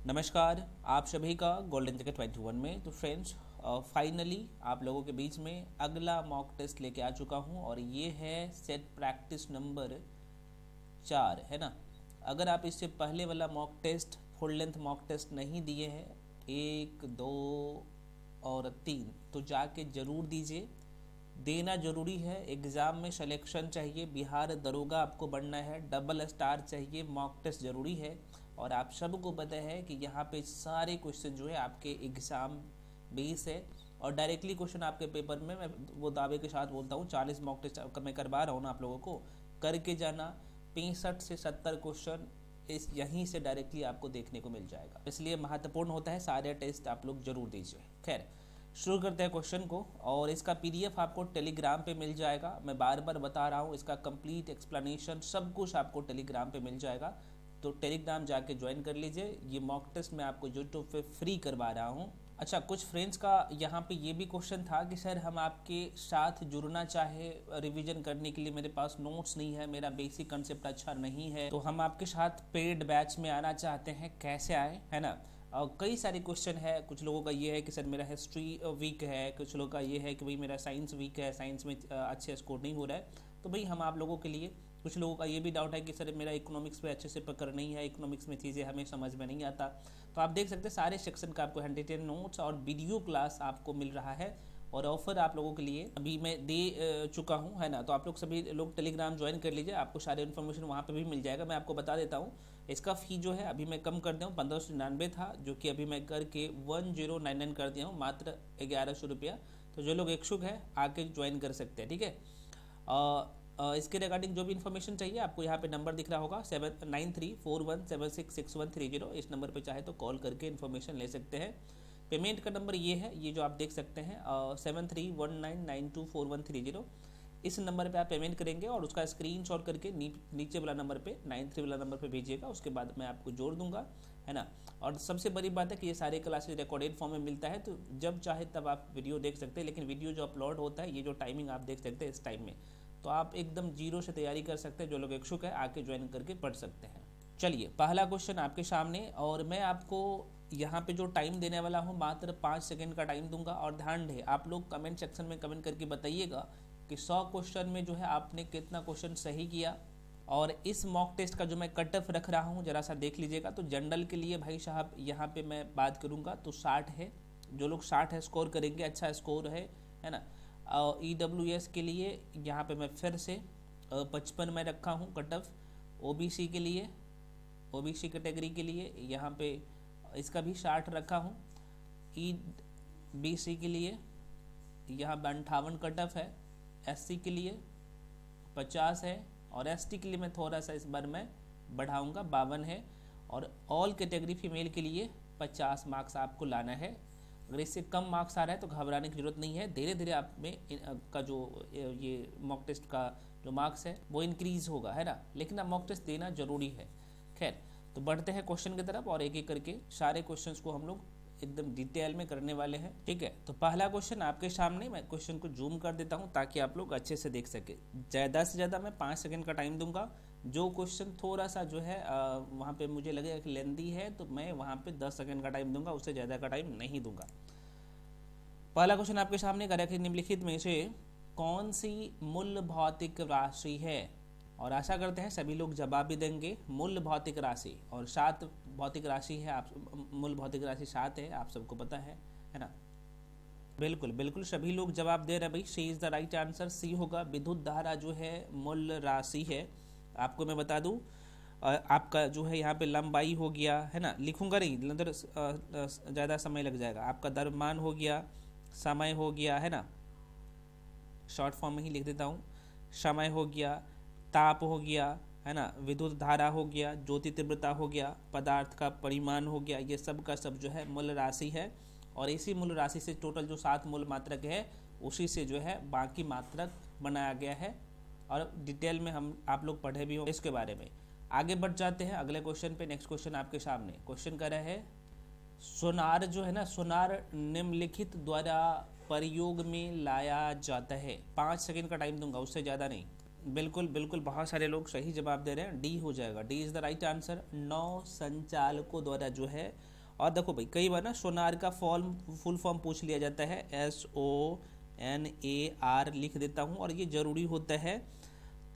नमस्कार, आप सभी का गोल्डन जगत 21 में। तो फ्रेंड्स, फाइनली आप लोगों के बीच में अगला मॉक टेस्ट लेके आ चुका हूं और ये है सेट प्रैक्टिस नंबर 4, है ना। अगर आप इससे पहले वाला mock test, full length mock test नहीं दिए हैं 1, 2 और 3, तो जाके ज़रूर दीजिए। देना ज़रूरी है। एग्ज़ाम में सिलेक्शन चाहिए, बिहार दरोगा आपको बनना है, डबल स्टार चाहिए, मॉक टेस्ट ज़रूरी है। और आप सबको पता है कि यहाँ पे सारे क्वेश्चन जो है आपके एग्ज़ाम बेस है और डायरेक्टली क्वेश्चन आपके पेपर में, मैं वो दावे के साथ बोलता हूँ 40 मॉक टेस्ट मैं करवा रहा हूँ ना, आप लोगों को करके जाना। 65 से 70 क्वेश्चन इस यहीं से डायरेक्टली आपको देखने को मिल जाएगा, इसलिए महत्वपूर्ण होता है, सारे टेस्ट आप लोग जरूर दीजिए। खैर, शुरू करते हैं क्वेश्चन को। और इसका पीडीएफ आपको टेलीग्राम पे मिल जाएगा। मैं बार बार बता रहा हूँ, इसका कंप्लीट एक्सप्लेनेशन सब कुछ आपको टेलीग्राम पे मिल जाएगा, तो टेलीग्राम जाके ज्वाइन कर लीजिए। ये मॉक टेस्ट मैं आपको यूट्यूब पे फ्री करवा रहा हूँ। अच्छा, कुछ फ्रेंड्स का यहाँ पे ये भी क्वेश्चन था कि सर हम आपके साथ जुड़ना चाहे रिवीजन करने के लिए, मेरे पास नोट्स नहीं है, मेरा बेसिक कंसेप्ट अच्छा नहीं है, तो हम आपके साथ पेड बैच में आना चाहते हैं, कैसे आए, है ना। और कई सारे क्वेश्चन है। कुछ लोगों का ये है कि सर मेरा हिस्ट्री वीक है, कुछ लोगों का ये है कि भाई मेरा साइंस वीक है, साइंस में अच्छे स्कोर नहीं हो रहा है, तो भाई हम आप लोगों के लिए। कुछ लोगों का ये भी डाउट है कि सर मेरा इकोनॉमिक्स पे अच्छे से पकड़ नहीं है, इकोनॉमिक्स में चीज़ें हमें समझ में नहीं आता, तो आप देख सकते हैं सारे सेक्शन का आपको हैंड नोट्स और वीडियो क्लास आपको मिल रहा है। और ऑफर आप लोगों के लिए अभी मैं दे चुका हूं, है ना। तो आप लोग सभी लोग टेलीग्राम ज्वाइन कर लीजिए, आपको सारे इन्फॉर्मेशन वहां पे भी मिल जाएगा। मैं आपको बता देता हूं, इसका फ़ी जो है अभी मैं कम कर दिया हूँ, 1599 था, जो कि अभी मैं करके 1099 कर दिया हूँ, मात्र 1100 रुपया। तो जो लोग इच्छुक है आके ज्वाइन कर सकते हैं, ठीक है। इसके रिगार्डिंग जो भी इन्फॉर्मेशन चाहिए आपको यहाँ पे नंबर दिख रहा होगा 793417663130। इस नंबर पे चाहे तो कॉल करके इन्फॉर्मेशन ले सकते हैं। पेमेंट का नंबर ये है, ये जो आप देख सकते हैं 7319924130। इस नंबर पे आप पेमेंट करेंगे और उसका स्क्रीनशॉट करके नीचे वाला नंबर पे 93 वाला नंबर पे भेजिएगा, उसके बाद मैं आपको जोड़ दूंगा, है ना। और सबसे बड़ी बात है कि ये सारे क्लासेस रिकॉर्डेड फॉर्म में मिलता है, तो जब चाहे तब आप वीडियो देख सकते हैं। लेकिन वीडियो जो अपलोड होता है, ये जो टाइमिंग आप देख सकते हैं इस टाइम में, तो आप एकदम जीरो से तैयारी कर सकते हैं। जो लोग इच्छुक है आके ज्वाइन करके पढ़ सकते हैं। चलिए, पहला क्वेश्चन आपके सामने, और मैं आपको यहाँ पे जो टाइम देने वाला हूँ मात्र 5 सेकंड का टाइम दूंगा। और ध्यान रहे, आप लोग कमेंट सेक्शन में कमेंट करके बताइएगा कि 100 क्वेश्चन में जो है आपने कितना क्वेश्चन सही किया। और इस मॉक टेस्ट का जो मैं कट ऑफ रख रहा हूँ जरा सा देख लीजिएगा। तो जनरल के लिए भाई साहब यहाँ पे मैं बात करूँगा तो 60 है, जो लोग 60 है स्कोर करेंगे, अच्छा स्कोर है ना। EWS के लिए यहाँ पे मैं फिर से 55 में रखा हूँ कट ऑफ। OBC के लिए, OBC कैटेगरी के लिए यहाँ पे इसका भी 60 रखा हूँ। EBC के लिए यहाँ 58 कट ऑफ है। SC के लिए 50 है और ST के लिए मैं थोड़ा सा इस बार मैं बढ़ाऊँगा, 52 है। और ऑल कैटेगरी फीमेल के लिए 50 मार्क्स आपको लाना है। अगर इससे कम मार्क्स आ रहा है तो घबराने की जरूरत नहीं है, धीरे धीरे आप में का जो ये मॉक टेस्ट का जो मार्क्स है वो इंक्रीज होगा, है ना। लेकिन अब मॉक टेस्ट देना जरूरी है। खैर, तो बढ़ते हैं क्वेश्चन की तरफ और एक एक करके सारे क्वेश्चंस को हम लोग एकदम डिटेल में करने वाले हैं, ठीक है। तो पहला क्वेश्चन आपके सामने, मैं क्वेश्चन को जूम कर देता हूं ताकि आप लोग अच्छे से देख सके। ज़्यादा से ज़्यादा मैं 5 सेकंड का टाइम दूंगा। जो क्वेश्चन थोड़ा सा जो है वहाँ पे मुझे लगेगा कि लेंदी है, तो मैं वहाँ पे 10 सेकंड का टाइम दूंगा, उससे ज़्यादा का टाइम नहीं दूंगा। पहला क्वेश्चन आपके सामने करें कि निम्नलिखित में से कौन सी मूल भौतिक राशि है। और आशा करते हैं सभी लोग जवाब भी देंगे। मूल भौतिक राशि, और 7 भौतिक राशि है, आप मूल भौतिक राशि 7 है, आप सबको पता है ना। बिल्कुल बिल्कुल सभी लोग जवाब दे रहे हैं भाई, सी इज द राइट आंसर, सी होगा। विद्युत धारा जो है मूल राशि है। आपको मैं बता दूं, आपका जो है यहाँ पे लंबाई हो गया, है ना, लिखूंगा नहीं, अंदर ज़्यादा समय लग जाएगा। आपका द्रव्यमान हो गया, समय हो गया, है ना, शॉर्ट फॉर्म में ही लिख देता हूँ। समय हो गया, ताप हो गया, है ना, विद्युत धारा हो गया, ज्योति तीव्रता हो गया, पदार्थ का परिमाण हो गया, ये सब का सब जो है मूल राशि है। और इसी मूल राशि से टोटल जो 7 मूल मात्रक है, उसी से जो है बाकी मात्रक बनाया गया है। और डिटेल में हम आप लोग पढ़े भी होंगे इसके बारे में। आगे बढ़ जाते हैं अगले क्वेश्चन पे। नेक्स्ट क्वेश्चन आपके सामने क्वेश्चन कर रहे हैं, सोनार जो है ना, सोनार निम्नलिखित द्वारा प्रयोग में लाया जाता है। 5 सेकंड का टाइम दूंगा, उससे ज़्यादा नहीं। बिल्कुल बिल्कुल, बहुत सारे लोग सही जवाब दे रहे हैं, डी हो जाएगा, D is the right answer. 9 संचालकों द्वारा जो है और देखो भाई कई बार ना सोनार का फुल फॉर्म पूछ लिया जाता है, SONAR लिख देता हूँ और ये ज़रूरी होता है।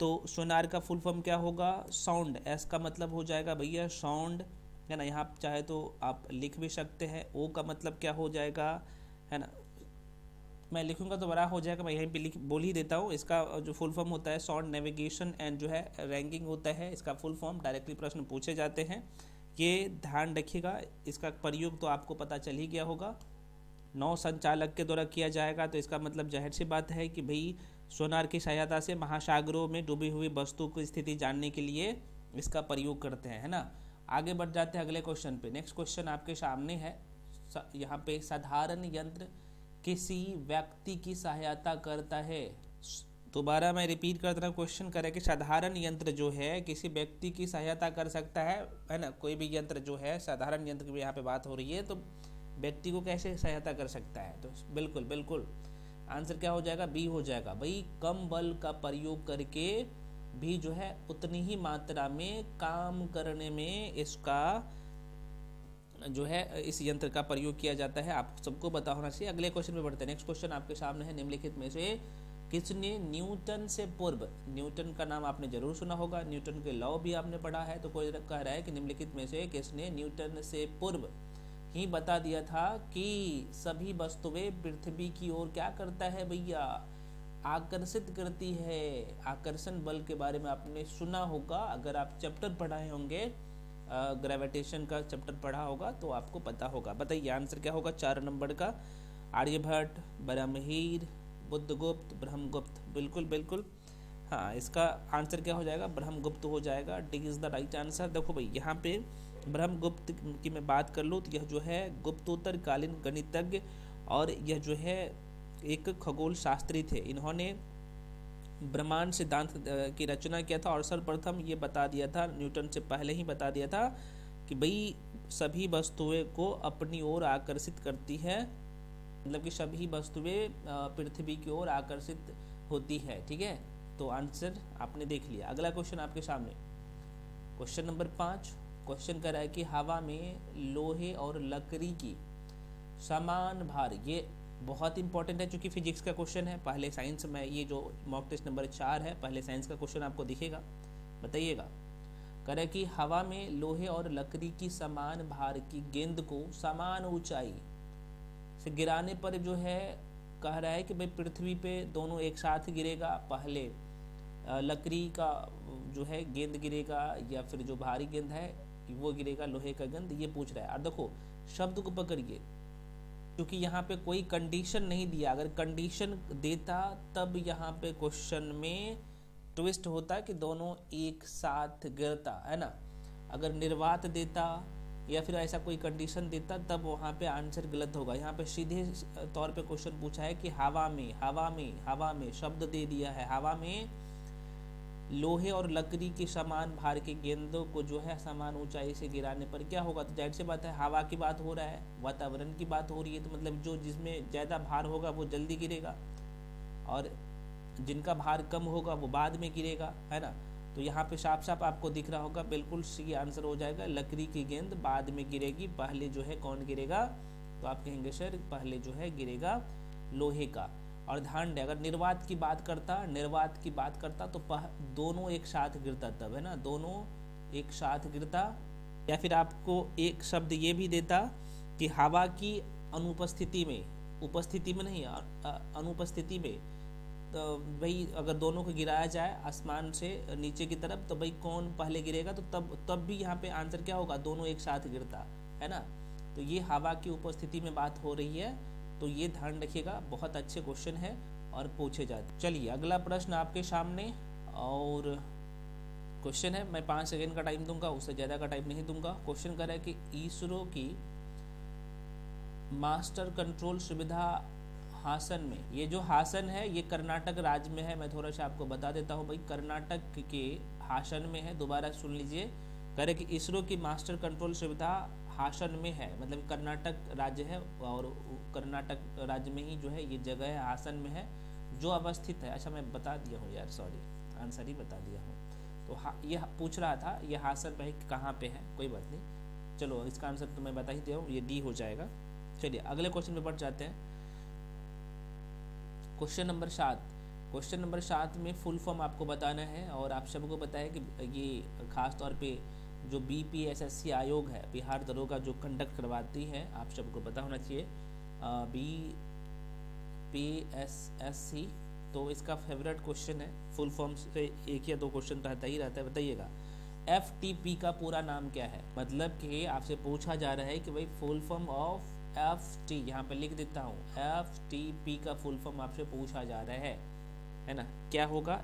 तो सोनार का फुल फॉर्म क्या होगा, साउंड, एस का मतलब हो जाएगा भैया साउंड, है ना। यहाँ चाहे तो आप लिख भी सकते हैं। ओ का मतलब क्या हो जाएगा, है ना, मैं लिखूंगा तो बड़ा हो जाएगा, मैं यहीं पे लिख बोल ही देता हूँ। इसका जो फुल फॉर्म होता है साउंड नेविगेशन एंड जो है रैंकिंग होता है, इसका फुल फॉर्म। डायरेक्टली प्रश्न पूछे जाते हैं, ये ध्यान रखिएगा। इसका प्रयोग तो आपको पता चल ही गया होगा, नौ संचालक के द्वारा किया जाएगा। तो इसका मतलब जाहिर सी बात है कि भाई सोनार की सहायता से महासागरों में डूबी हुई वस्तु की स्थिति जानने के लिए इसका प्रयोग करते हैं, है ना। आगे बढ़ जाते हैं अगले क्वेश्चन पे। नेक्स्ट क्वेश्चन आपके सामने है, यहाँ पे साधारण यंत्र किसी व्यक्ति की सहायता करता है। दोबारा मैं रिपीट करता हूँ, क्वेश्चन करें कि साधारण यंत्र जो है किसी व्यक्ति की सहायता कर सकता है ना। कोई भी यंत्र जो है, साधारण यंत्र की यहाँ पे बात हो रही है, तो व्यक्ति को कैसे सहायता कर सकता है। तो बिल्कुल बिल्कुल आंसर क्या हो जाएगा, बी हो जाएगा भाई। कम बल का प्रयोग करके भी जो है उतनी ही मात्रा में काम करने में इसका जो है इस यंत्र का प्रयोग किया जाता है। आप सबको पता होना चाहिए। अगले क्वेश्चन में बढ़ते हैं। नेक्स्ट क्वेश्चन आपके सामने है, निम्नलिखित में से किसने न्यूटन से पूर्व, न्यूटन का नाम आपने जरूर सुना होगा, न्यूटन के लॉ भी आपने पढ़ा है। तो कोई कह रहा है कि निम्नलिखित में से किसने न्यूटन से पूर्व ही बता दिया था कि सभी वस्तुएं पृथ्वी की ओर क्या करता है भैया, आकर्षित करती है। आकर्षण बल के बारे में आपने सुना होगा, अगर आप चैप्टर पढ़ाए होंगे, ग्रेविटेशन का चैप्टर पढ़ा होगा तो आपको पता होगा। बताइए आंसर क्या होगा 4 नंबर का, आर्यभट्ट, ब्रह्महीर, बुद्धगुप्त, ब्रह्मगुप्त। बिल्कुल बिल्कुल, हाँ इसका आंसर क्या हो जाएगा, ब्रह्मगुप्त हो जाएगा। D is the right answer. देखो भाई यहाँ पे ब्रह्मगुप्त की मैं बात कर लूँ तो यह जो है गुप्तोत्तर कालीन गणितज्ञ और यह जो है एक खगोल शास्त्री थे। इन्होंने ब्रह्मांड सिद्धांत की रचना किया था और सर्वप्रथम ये बता दिया था, न्यूटन से पहले ही बता दिया था कि भाई सभी वस्तुएं को अपनी ओर आकर्षित करती है, मतलब कि सभी वस्तुएं पृथ्वी की ओर आकर्षित होती है। ठीक है, तो आंसर आपने देख लिया। अगला क्वेश्चन आपके सामने, क्वेश्चन नंबर 5। क्वेश्चन कर रहा है कि हवा में लोहे और लकड़ी की समान भार, ये बहुत इंपॉर्टेंट है क्योंकि फिजिक्स का क्वेश्चन है। पहले साइंस में, ये जो मॉक टेस्ट नंबर 4 है, पहले साइंस का क्वेश्चन आपको दिखेगा। बताइएगा, कह रहा है कि हवा में लोहे और लकड़ी की समान भार की गेंद को समान ऊंचाई से गिराने पर जो है कह रहा है कि भाई पृथ्वी पे दोनों एक साथ गिरेगा, पहले लकड़ी का जो है गेंद गिरेगा या फिर जो भारी गेंद है वो गिरेगा, लोहे का गेंद, ये पूछ रहा है। और देखो शब्द को पकड़िए, क्योंकि यहाँ पे कोई कंडीशन नहीं दिया। अगर कंडीशन देता तब यहाँ पे क्वेश्चन में ट्विस्ट होता कि दोनों एक साथ गिरता, है ना। अगर निर्वात देता या फिर ऐसा कोई कंडीशन देता तब वहाँ पे आंसर गलत होगा। यहाँ पे सीधे तौर पे क्वेश्चन पूछा है कि हवा में, हवा में, हवा में शब्द दे दिया है, हवा में लोहे और लकड़ी की समान भार की गेंदों को जो है समान ऊंचाई से गिराने पर क्या होगा। तो जाहिर सी बात है हवा की बात हो रहा है, वातावरण की बात हो रही है, तो मतलब जो जिसमें ज़्यादा भार होगा वो जल्दी गिरेगा और जिनका भार कम होगा वो बाद में गिरेगा, है ना। तो यहाँ पे साफ साफ आपको दिख रहा होगा, बिल्कुल सी आंसर हो जाएगा, लकड़ी की गेंद बाद में गिरेगी, पहले जो है कौन गिरेगा, तो आप कहेंगे सर पहले जो है गिरेगा लोहे का। और ध्यान दें, अगर निर्वात की बात करता तो दोनों एक साथ गिरता तब, है ना, दोनों एक साथ गिरता। या फिर आपको एक शब्द ये भी देता कि हवा की अनुपस्थिति में, उपस्थिति में नहीं, अनुपस्थिति में, तो भाई अगर दोनों को गिराया जाए आसमान से नीचे की तरफ तो भाई कौन पहले गिरेगा, तो तब भी यहाँ पे आंसर क्या होगा, दोनों एक साथ गिरता, है ना। तो ये हवा की उपस्थिति में बात हो रही है, तो ये ध्यान रखिएगा, बहुत अच्छे क्वेश्चन है और पूछे जाते। चलिए अगला प्रश्न आपके सामने, और क्वेश्चन है, मैं 5 सेकेंड का टाइम दूंगा, उससे ज़्यादा का टाइम नहीं दूंगा। क्वेश्चन कर रहा है कि इसरो की मास्टर कंट्रोल सुविधा हासन में, ये जो हासन है ये कर्नाटक राज्य में है। मैं थोड़ा सा आपको बता देता हूँ भाई, कर्नाटक के हासन में है। दोबारा सुन लीजिए, कह रहे कि इसरो की मास्टर कंट्रोल सुविधा हासन में है, मतलब कर्नाटक राज्य है और कर्नाटक राज्य में ही जो है ये जगह है, हासन में है जो अवस्थित है। अच्छा मैं बता दिया हूँ यार, सॉरी, आंसर ही बता दिया हूँ। तो ये पूछ रहा था ये हासन भाई कहाँ पे है, कोई बात नहीं, चलो इसका आंसर तो मैं बता ही दिया हूँ, ये डी हो जाएगा। चलिए अगले क्वेश्चन पे बढ़ जाते हैं। Question number 7। क्वेश्चन नंबर 7 में फुल फॉर्म आपको बताना है, और आप सबको पता है कि ये खास तौर पे जो BPSSC आयोग है, बिहार दरोगा जो कंडक्ट करवाती है, आप सबको पता होना चाहिए BPSSC। तो इसका फेवरेट क्वेश्चन है, फुल फॉर्म से एक या दो क्वेश्चन रहता ही रहता है। बताइएगा FTP का पूरा नाम क्या है। मतलब कि आपसे पूछा जा रहा है कि भाई फुल फॉर्म ऑफ FT, यहाँ पे लिख देता हूँ, FTP का फुल फॉर्म आपसे पूछा जा रहा है ना, क्या होगा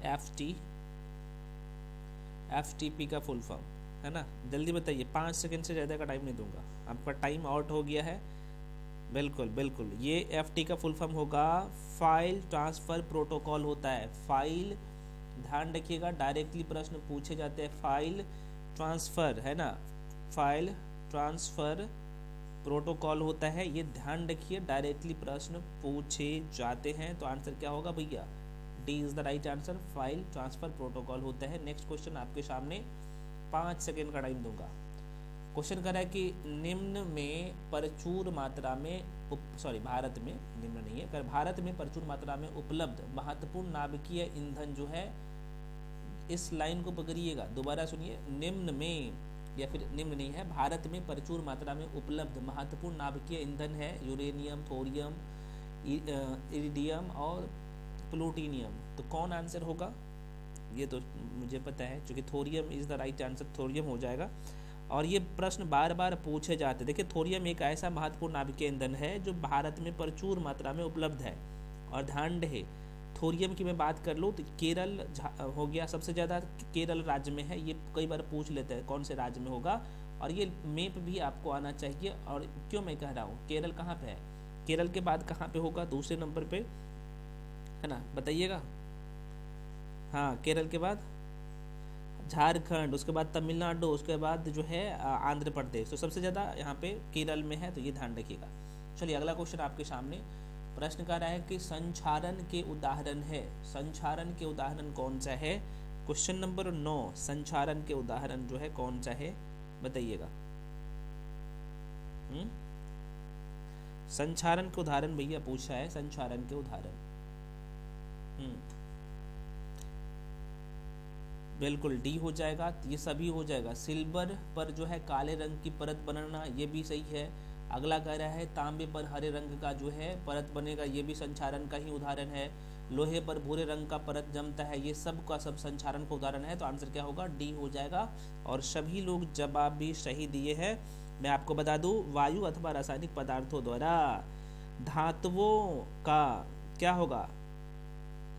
FTP का फुल फॉर्म, है ना। जल्दी बताइए, 5 सेकंड से ज़्यादा का टाइम नहीं दूंगा, आपका टाइम आउट हो गया है। बिल्कुल बिल्कुल, ये FT का फुल फॉर्म होगा फाइल ट्रांसफ़र प्रोटोकॉल होता है। फाइल, ध्यान रखिएगा, डायरेक्टली प्रश्न पूछे जाते हैं, फाइल ट्रांसफ़र, है ना, फाइल ट्रांसफ़र प्रोटोकॉल होता है, ये ध्यान रखिए, डायरेक्टली प्रश्न पूछे जाते हैं। तो आंसर क्या होगा भैया, D is the right answer, file transfer protocol होता है। नेक्स्ट क्वेश्चन आपके सामने, 5 सेकेंड का टाइम दूंगा। क्वेश्चन कर रहा है कि निम्न में प्रचुर मात्रा में भारत में, निम्न नहीं है, अगर भारत में प्रचुर मात्रा में उपलब्ध महत्वपूर्ण नाभिकीय ईंधन जो है, इस लाइन को पकड़िएगा, दोबारा सुनिए, निम्न में, या फिर निम्न नहीं है, भारत में प्रचुर मात्रा में उपलब्ध महत्वपूर्ण नाभिकीय ईंधन है यूरेनियम, थोरियम, इरिडियम और प्लूटोनियम। तो कौन आंसर होगा, ये तो मुझे पता है, क्योंकि thorium is the right answer, thorium हो जाएगा। और ये प्रश्न बार बार पूछे जाते हैं। देखिए थोरियम एक ऐसा महत्वपूर्ण नाभिकीय ईंधन है जो भारत में प्रचुर मात्रा में उपलब्ध है। और ध्यान रहे, थोरियम की मैं बात कर लूँ तो केरल हो गया, सबसे ज़्यादा केरल राज्य में है, ये कई बार पूछ लेते हैं कौन से राज्य में होगा, और ये मैप भी आपको आना चाहिए। और क्यों मैं कह रहा हूँ, केरल कहाँ पे है, केरल के बाद कहाँ पे होगा, दूसरे नंबर पे, है ना, बताइएगा। हाँ, केरल के बाद झारखंड, उसके बाद तमिलनाडु, उसके बाद जो है आंध्र प्रदेश। तो सबसे ज़्यादा यहाँ पे केरल में है, तो ये ध्यान रखिएगा। चलिए अगला क्वेश्चन आपके सामने, प्रश्न कर रहा है कि संचारण के उदाहरण है, संचारण के उदाहरण कौन सा है। क्वेश्चन नंबर 9, संचारण के उदाहरण जो है कौन सा है, बताइएगा। संचारण के उदाहरण भैया पूछा है, संचारण के उदाहरण। बिल्कुल डी हो जाएगा, ये सभी हो जाएगा। सिल्वर पर जो है काले रंग की परत बनना, ये भी सही है। अगला कह रहा है तांबे पर हरे रंग का जो है परत बनेगा, ये भी संचारण का ही उदाहरण है। लोहे पर भूरे रंग का परत जमता है, ये सब का सब संचारण का उदाहरण है। तो आंसर क्या होगा, डी हो जाएगा। और सभी लोग जवाब भी सही दिए हैं। मैं आपको बता दूं, वायु अथवा रासायनिक पदार्थों द्वारा धातुओं का क्या होगा,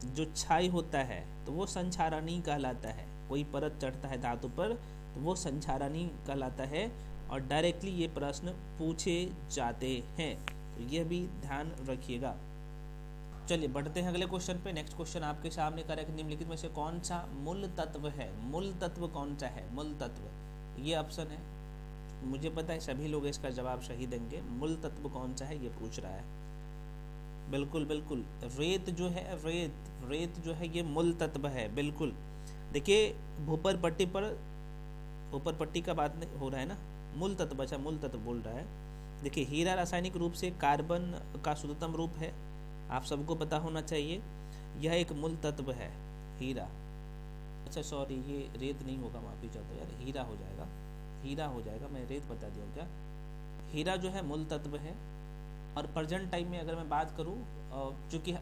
जो छाई होता है तो वो संचारणी कहलाता है। कोई परत चढ़ता है धातु पर तो वो संचारणी कहलाता है। और डायरेक्टली ये प्रश्न पूछे जाते हैं, तो यह भी ध्यान रखिएगा। चलिए बढ़ते हैं अगले क्वेश्चन पे। नेक्स्ट क्वेश्चन आपके सामने करेक्ट निम्नलिखित में से कौन सा मूल तत्व है। मूल तत्व कौन सा है, मूल तत्व, ये ऑप्शन है। मुझे पता है सभी लोग इसका जवाब सही देंगे। मूल तत्व कौन सा है ये पूछ रहा है। बिल्कुल बिल्कुल, रेत जो है, रेत जो है ये मूल तत्व है। बिल्कुल, देखिए ऊपर पट्टी का बात नहीं हो रहा है ना, मूल तत्व, अच्छा मूल तत्व बोल रहा है। देखिए हीरा रासायनिक रूप से कार्बन का शुद्धतम रूप है, आप सबको पता होना चाहिए। यह एक मूल तत्व है हीरा। अच्छा सॉरी, ये रेत नहीं होगा, माफी चाहता हूँ यार, हीरा हो जाएगा, हीरा हो जाएगा, मैं रेत बता दिया क्या। हीरा जो है मूल तत्व है। और प्रेजेंट टाइम में अगर मैं बात करूँ, चूँकि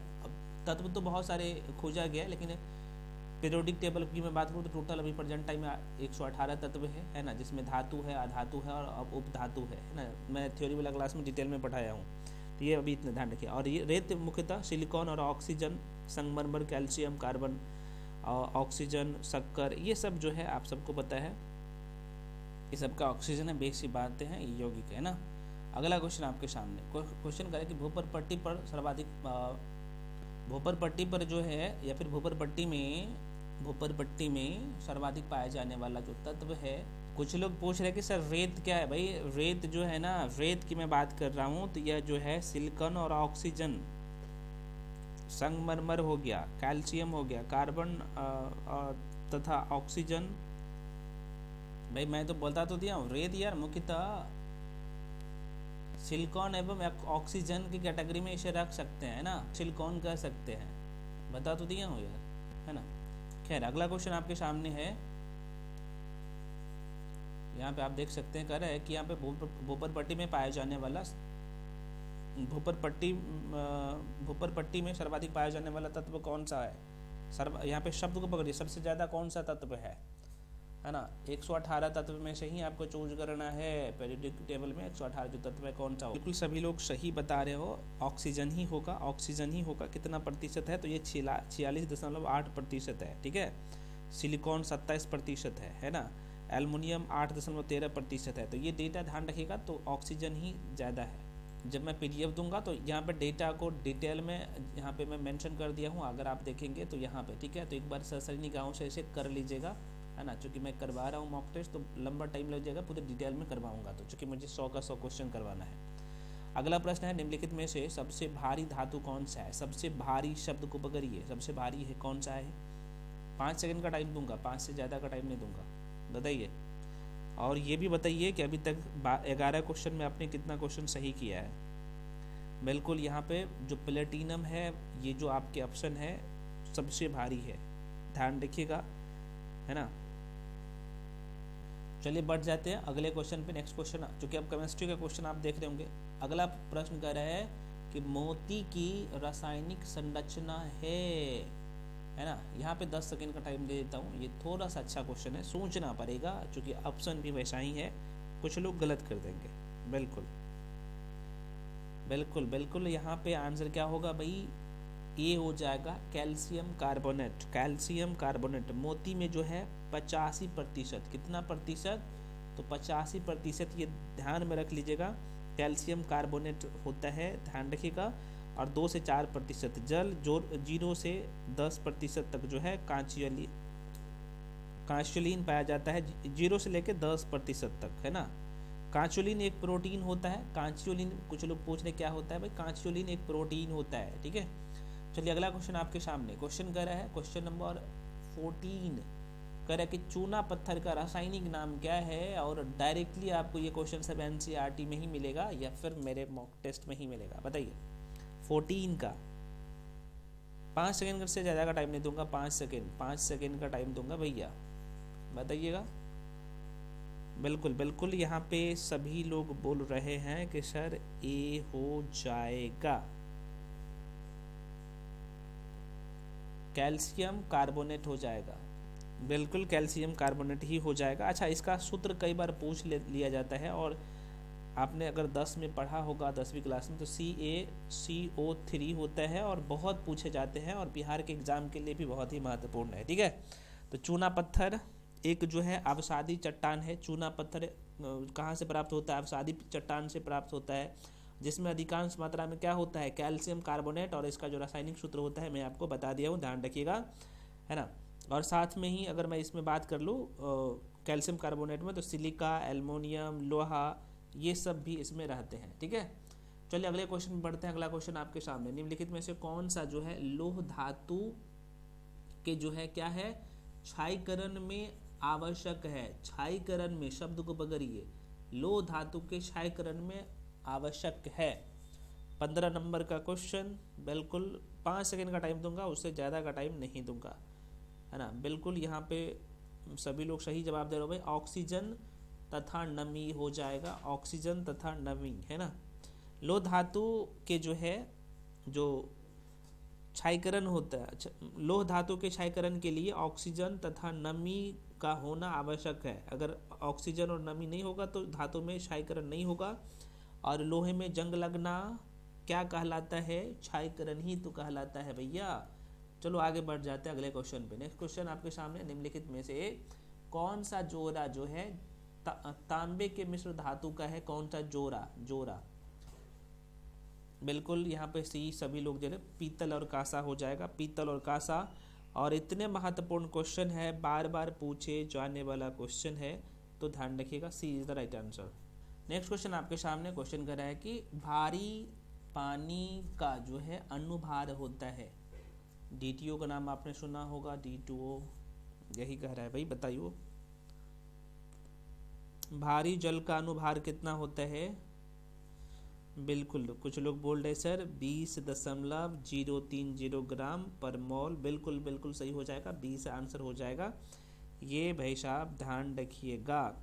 तत्व तो बहुत सारे खोजा गया, लेकिन पीरियोडिक टेबल की मैं बात करूँ तो टोटल अभी प्रेजेंट टाइम में 118 तत्व है ना, जिसमें धातु है, अधातु है और उपधातु है ना। मैं थ्योरी वाला क्लास में डिटेल में पढ़ाया हूँ, तो ये अभी इतना ध्यान रखिए। और ये रेत मुख्यतः सिलिकॉन और ऑक्सीजन, संगमरमर, कैल्शियम, कार्बन, ऑक्सीजन, शक्कर, ये सब जो है आप सबको पता है, ये सबका ऑक्सीजन है, बेसिक बातें हैं, ये यौगिक है ना। अगला क्वेश्चन आपके सामने, क्वेश्चन करें कि भूपर पट्टी पर सर्वाधिक, भूपर पट्टी पर जो है या फिर भूपर पट्टी में सर्वाधिक पाया जाने वाला जो तत्व है। कुछ लोग पूछ रहे हैं कि सर रेत क्या है। भाई रेत जो है ना, रेत की मैं बात कर रहा हूँ, तो यह जो है सिलिकॉन और ऑक्सीजन, संगमरमर हो गया, कैल्शियम हो गया, कार्बन तथा ऑक्सीजन, भाई मैं तो बोलता तो दिया हूँ, रेत यार मुख्यतः सिलिकॉन एवं ऑक्सीजन की कैटेगरी में इसे रख सकते हैं ना, सिलिकॉन कह सकते हैं, बता तो दिया हूँ यार, है ना। खैर अगला क्वेश्चन आपके सामने है, यहाँ पे आप देख सकते हैं, कह रहा है कि यहाँ पे भूपर पट्टी में पाया जाने वाला भूपर पट्टी में सर्वाधिक पाया जाने वाला तत्व कौन सा है। यहाँ पे शब्द को पकड़िए, सबसे ज़्यादा कौन सा तत्व है ना। 118 तत्व में से ही आपको चूज करना है, पीरियोडिक टेबल में 118 जो तत्व है कौन सा हो। बिल्कुल सभी लोग सही बता रहे हो, ऑक्सीजन ही होगा, ऑक्सीजन ही होगा। कितना प्रतिशत है, तो ये 46.8% है, ठीक है। सिलिकॉन 27% है ना। एल्युमिनियम 8.13% है। तो ये डेटा ध्यान रखिएगा, तो ऑक्सीजन ही ज़्यादा है। जब मैं PDF दूंगा तो यहाँ पर डेटा को डिटेल में यहाँ पे मैं मेंशन कर दिया हूँ, अगर आप देखेंगे तो यहाँ पे, ठीक है। तो एक बार सरसरी निगाहों से इसे कर लीजिएगा, है ना। चूँकि मैं करवा रहा हूँ मॉक टेस्ट तो लंबा टाइम लग जाएगा, पूरे डिटेल में करवाऊंगा, तो चूँकि मुझे 100 का 100 क्वेश्चन करवाना है। अगला प्रश्न है, निम्नलिखित में से सबसे भारी धातु कौन सा है। सबसे भारी शब्द को पकड़िए, सबसे भारी है कौन सा है। 5 सेकंड का टाइम दूंगा, 5 से ज़्यादा का टाइम नहीं दूंगा, बताइए। और ये भी बताइए कि अभी तक 11 क्वेश्चन में आपने कितना क्वेश्चन सही किया है। बिल्कुल यहाँ पे जो प्लेटिनम है, ये जो आपके ऑप्शन है सबसे भारी है, ध्यान रखिएगा, है ना। चलिए बढ़ जाते हैं अगले क्वेश्चन पे। नेक्स्ट क्वेश्चन, चूँकि अब केमिस्ट्री का क्वेश्चन आप देख रहे होंगे। अगला प्रश्न कह रहा है कि मोती की रासायनिक संरचना है ना। यहाँ पे 10 सेकंड का टाइम दे देता हूँ, ये थोड़ा सा अच्छा क्वेश्चन है, सोचना पड़ेगा, क्योंकि ऑप्शन भी वैसा ही है, कुछ लोग गलत कर देंगे। बिल्कुल बिल्कुल बिल्कुल, यहाँ पे आंसर क्या होगा भाई, ये हो जाएगा कैल्शियम कार्बोनेट। कैल्शियम कार्बोनेट मोती में जो है 85%, कितना प्रतिशत, तो 85%, ये ध्यान में रख लीजिएगा। कैल्शियम कार्बोनेट होता है, ध्यान रखिएगा। और 2 से 4% जल, जो 0 से 10% तक जो है कांचुलिन पाया जाता है, 0 से लेकर 10% तक, है ना। कांचुलिन एक प्रोटीन होता है। कांचुलिन, कुछ लोग पूछ रहे क्या होता है भाई, कांचुलिन एक प्रोटीन होता है, ठीक है। चलिए अगला क्वेश्चन आपके सामने, क्वेश्चन कह रहा है, क्वेश्चन नंबर 14 कह रहा है कि चूना पत्थर का रासायनिक नाम क्या है। और डायरेक्टली आपको ये क्वेश्चन सब NCERT में ही मिलेगा या फिर मेरे मॉक टेस्ट में ही मिलेगा, बताइए। 14 का 5 सेकेंड से ज़्यादा का टाइम नहीं दूंगा, 5 सेकेंड का टाइम दूंगा भैया, बताइएगा। बिल्कुल बिल्कुल, यहाँ पे सभी लोग बोल रहे हैं कि सर ए हो जाएगा, कैल्शियम कार्बोनेट हो जाएगा। बिल्कुल कैल्शियम कार्बोनेट ही हो जाएगा। अच्छा, इसका सूत्र कई बार पूछ लिया जाता है, और आपने अगर 10 में पढ़ा होगा 10वीं क्लास में, तो CaCO3 होता है, और बहुत पूछे जाते हैं, और बिहार के एग्ज़ाम के लिए भी बहुत ही महत्वपूर्ण है, ठीक है। तो चूना पत्थर एक जो है अवसादी चट्टान है। चूना पत्थर कहाँ से प्राप्त होता है, अवसादी चट्टान से प्राप्त होता है, जिसमें अधिकांश मात्रा में क्या होता है, कैल्शियम कार्बोनेट। और इसका जो रासायनिक सूत्र होता है मैं आपको बता दिया हूँ, ध्यान रखिएगा, है ना। और साथ में ही अगर मैं इसमें बात कर लूँ कैल्शियम कार्बोनेट में, तो सिलिका, एल्युमिनियम, लोहा, ये सब भी इसमें रहते हैं, ठीक है। चलिए अगले क्वेश्चन में बढ़ते हैं। अगला क्वेश्चन आपके सामने, निम्नलिखित में से कौन सा जो है लोह धातु के जो है क्या है, क्षारीकरण में आवश्यक है। क्षारीकरण में, शब्द को पकड़िए, लोह धातु के क्षारीकरण में आवश्यक है। 15 नंबर का क्वेश्चन, बिल्कुल 5 सेकंड का टाइम दूंगा, उससे ज़्यादा का टाइम नहीं दूंगा, है ना। बिल्कुल यहाँ पे सभी लोग सही जवाब दे रहे हो भाई, ऑक्सीजन तथा नमी हो जाएगा, ऑक्सीजन तथा नमी, है ना। लोह धातु के जो है, जो क्षारीकरण होता है, लोह धातु के क्षारीकरण के लिए ऑक्सीजन तथा नमी का होना आवश्यक है। अगर ऑक्सीजन और नमी नहीं होगा तो धातु में क्षारीकरण नहीं होगा। और लोहे में जंग लगना क्या कहलाता है, क्षारीकरण ही तो कहलाता है भैया। चलो आगे बढ़ जाते हैं अगले क्वेश्चन पे। नेक्स्ट क्वेश्चन आपके सामने, निम्नलिखित में से कौन सा जोड़ा जो है तांबे के मिश्र धातु का है, कौन सा जोड़ा। बिल्कुल यहाँ पे सी सभी लोग जो है, पीतल और कांसा हो जाएगा, पीतल और कांसा। और इतने महत्वपूर्ण क्वेश्चन है, बार बार पूछे जाने वाला क्वेश्चन है, तो ध्यान रखिएगा, C is the right answer. Next question आपके सामने, क्वेश्चन कर रहा है कि भारी पानी का जो है अनुभार होता है। D2O का नाम आपने सुना होगा, D2O यही कह रहा है भाई, बताइए। भारी जल का अनुभार कितना होता है? बिल्कुल, कुछ लोग बोल रहे सर 20.030 ग्राम पर मोल। बिल्कुल बिल्कुल सही हो जाएगा, 20 आंसर हो जाएगा। ये भाई साहब ध्यान रखिएगा।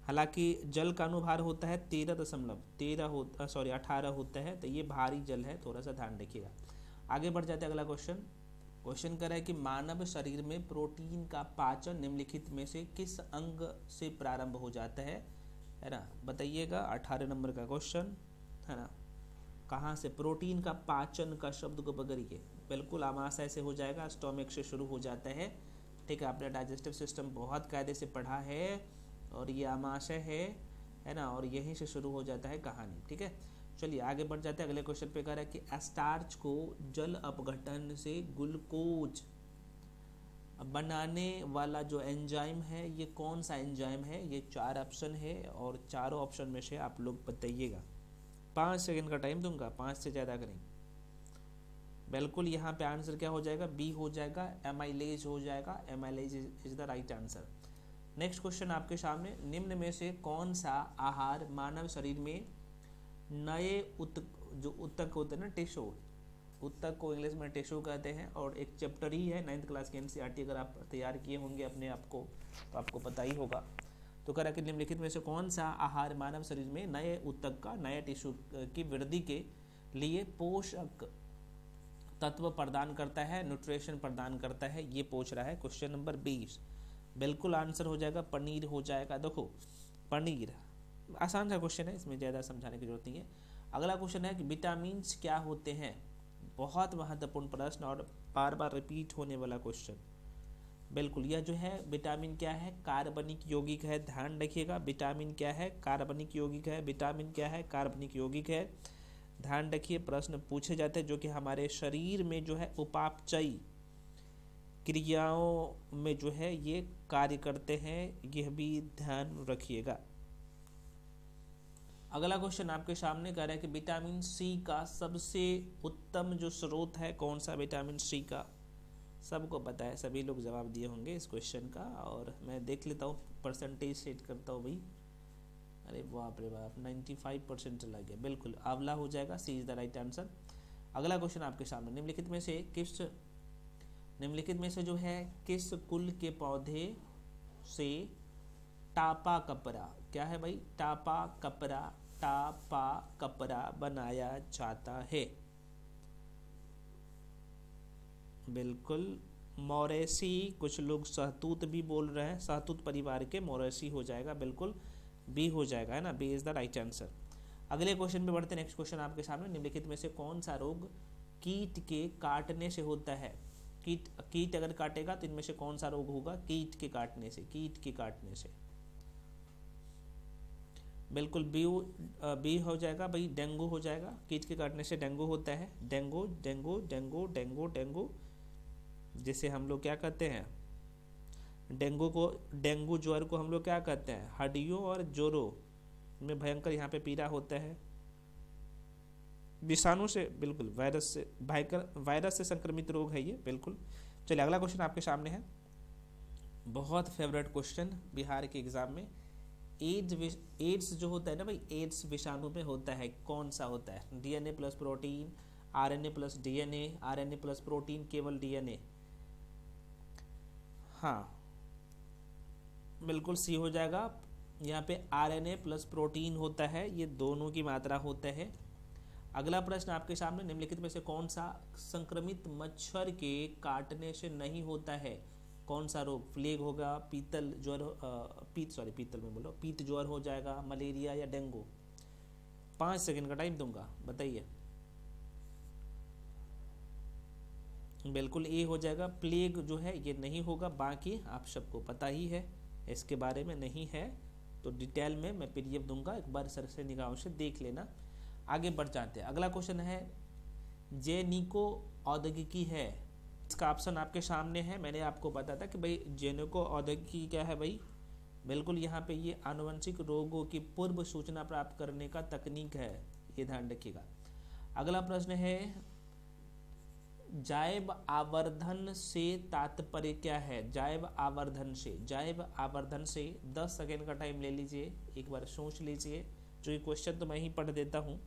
हालांकि जल का अनुभार होता है 18 होता है, तो ये भारी जल है, थोड़ा सा ध्यान रखिएगा। आगे बढ़ जाते हैं, अगला क्वेश्चन कर रहा है कि मानव शरीर में प्रोटीन का पाचन निम्नलिखित में से किस अंग से प्रारंभ हो जाता है ना? बताइएगा, 18 नंबर का क्वेश्चन है ना। कहाँ से प्रोटीन का पाचन का शब्द को पकड़िए। बिल्कुल आमाशय से हो जाएगा, स्टोमक से शुरू हो जाता है। ठीक है, आपने डाइजेस्टिव सिस्टम बहुत कायदे से पढ़ा है, और ये आमाशय है ना, और यहीं से शुरू हो जाता है कहानी। ठीक है, चलिए आगे बढ़ जाते हैं। अगले क्वेश्चन पे कह रहा है कि स्टार्च को जल अपघटन से ग्लूकोज बनाने वाला जो एंजाइम है, ये कौन सा एंजाइम है? ये 4 ऑप्शन है, और चारों ऑप्शन में से आप लोग बताइएगा। 5 सेकंड का टाइम दूंगा, 5 से ज़्यादा करें। बिल्कुल, यहाँ पे आंसर क्या हो जाएगा? बी हो जाएगा, एमाइलेज हो जाएगा। Amylase is the right answer. Next question आपके सामने, निम्न में से कौन सा आहार मानव शरीर में नए जो उत्तक होते हैं ना, टिश्यू, उत्तक को इंग्लिश में टिश्यू कहते हैं, और एक चैप्टर ही है 9th क्लास के एनसीईआरटी। अगर आप तैयार किए होंगे अपने आप को तो आपको पता ही होगा। तो कह रहा है कि निम्नलिखित में से कौन सा आहार मानव शरीर में नए उत्तक का, नए टिश्यू की वृद्धि के लिए पोषक तत्व प्रदान करता है, न्यूट्रिशन प्रदान करता है? ये पूछ रहा है क्वेश्चन नंबर 20। बिल्कुल आंसर हो जाएगा, पनीर हो जाएगा। देखो पनीर आसान सा क्वेश्चन है, इसमें ज़्यादा समझाने की जरूरत नहीं है। अगला क्वेश्चन है कि विटामिन क्या होते हैं? बहुत महत्वपूर्ण प्रश्न और बार बार रिपीट होने वाला क्वेश्चन। बिल्कुल, यह जो है विटामिन क्या है? कार्बनिक यौगिक है। ध्यान रखिएगा, विटामिन क्या है? कार्बनिक यौगिक है। विटामिन क्या है? कार्बनिक यौगिक है। ध्यान रखिए, प्रश्न पूछे जाते हैं जो कि हमारे शरीर में जो है उपापचयी क्रियाओं में जो है ये कार्य करते हैं, यह भी ध्यान रखिएगा। अगला क्वेश्चन आपके सामने कह रहा है कि विटामिन सी का सबसे उत्तम जो स्रोत है कौन सा? विटामिन सी का सबको पता है, सभी लोग जवाब दिए होंगे इस क्वेश्चन का। और मैं देख लेता हूँ, परसेंटेज सेट करता हूँ भाई। अरे बाप रे बाप, 95% चला गया। बिल्कुल आंवला हो जाएगा, सी इज द राइट आंसर। अगला क्वेश्चन आपके सामने, निम्नलिखित में से जो है किस कुल के पौधे से टापा कपड़ा, क्या है भाई? टापा कपड़ा बनाया जाता है? बिल्कुल मोरेसी, कुछ लोग सहतूत भी बोल रहे हैं, सहतूत परिवार के मोरेसी हो जाएगा। बिल्कुल बी हो जाएगा, है ना, B is the right answer. अगले क्वेश्चन पे बढ़ते हैं। नेक्स्ट क्वेश्चन आपके सामने, निम्नलिखित में से कौन सा रोग कीट के काटने से होता है? कीट अगर काटेगा तो इनमें से कौन सा रोग होगा? कीट के काटने से। बिल्कुल बी हो जाएगा भाई, डेंगू हो जाएगा। कीट के काटने से डेंगू होता है। डेंगू जिसे हम लोग क्या कहते हैं? डेंगू ज्वर को हम लोग क्या कहते हैं? हड्डियों और जोड़ों में भयंकर यहाँ पे पीड़ा होता है विषाणु से, बिल्कुल वायरस से संक्रमित रोग है ये। बिल्कुल, चलिए अगला क्वेश्चन आपके सामने है, बहुत फेवरेट क्वेश्चन बिहार के एग्जाम में। एड्स जो होता है ना भाई, एड्स विषाणु में होता है, कौन सा होता है? DNA plus protein, RNA plus DNA, RNA plus protein, केवल डीएनए? हाँ बिल्कुल सी हो जाएगा। यहाँ पे आरएनए प्लस प्रोटीन होता है, ये दोनों की मात्रा होता है। अगला प्रश्न आपके सामने, निम्नलिखित में से कौन सा संक्रमित मच्छर के काटने से नहीं होता है? कौन सा रोग? प्लेग होगा, पीत ज्वर हो जाएगा, मलेरिया या डेंगू? 5 सेकंड का टाइम दूंगा, बताइए। बिल्कुल ए हो जाएगा, प्लेग जो है ये नहीं होगा। बाकी आप सबको पता ही है, इसके बारे में नहीं है तो डिटेल में मैं पीडीएफ दूंगा, एक बार सर से निगाहों से देख लेना। आगे बढ़ जाते हैं। अगला क्वेश्चन है, जेनिको औद्योगिकी है, इसका ऑप्शन आपके सामने है। मैंने आपको बताया था कि भाई जेनिको औद्योगिकी क्या है भाई? बिल्कुल यहाँ पे ये आनुवंशिक रोगों की पूर्व सूचना प्राप्त करने का तकनीक है, ये ध्यान रखिएगा। अगला प्रश्न है, जैव आवर्धन से तात्पर्य क्या है? जैव आवर्धन से, जैव आवर्धन से 10 सेकेंड का टाइम ले लीजिए, एक बार सोच लीजिए। जो ये क्वेश्चन तो मैं ही पढ़ देता हूँ।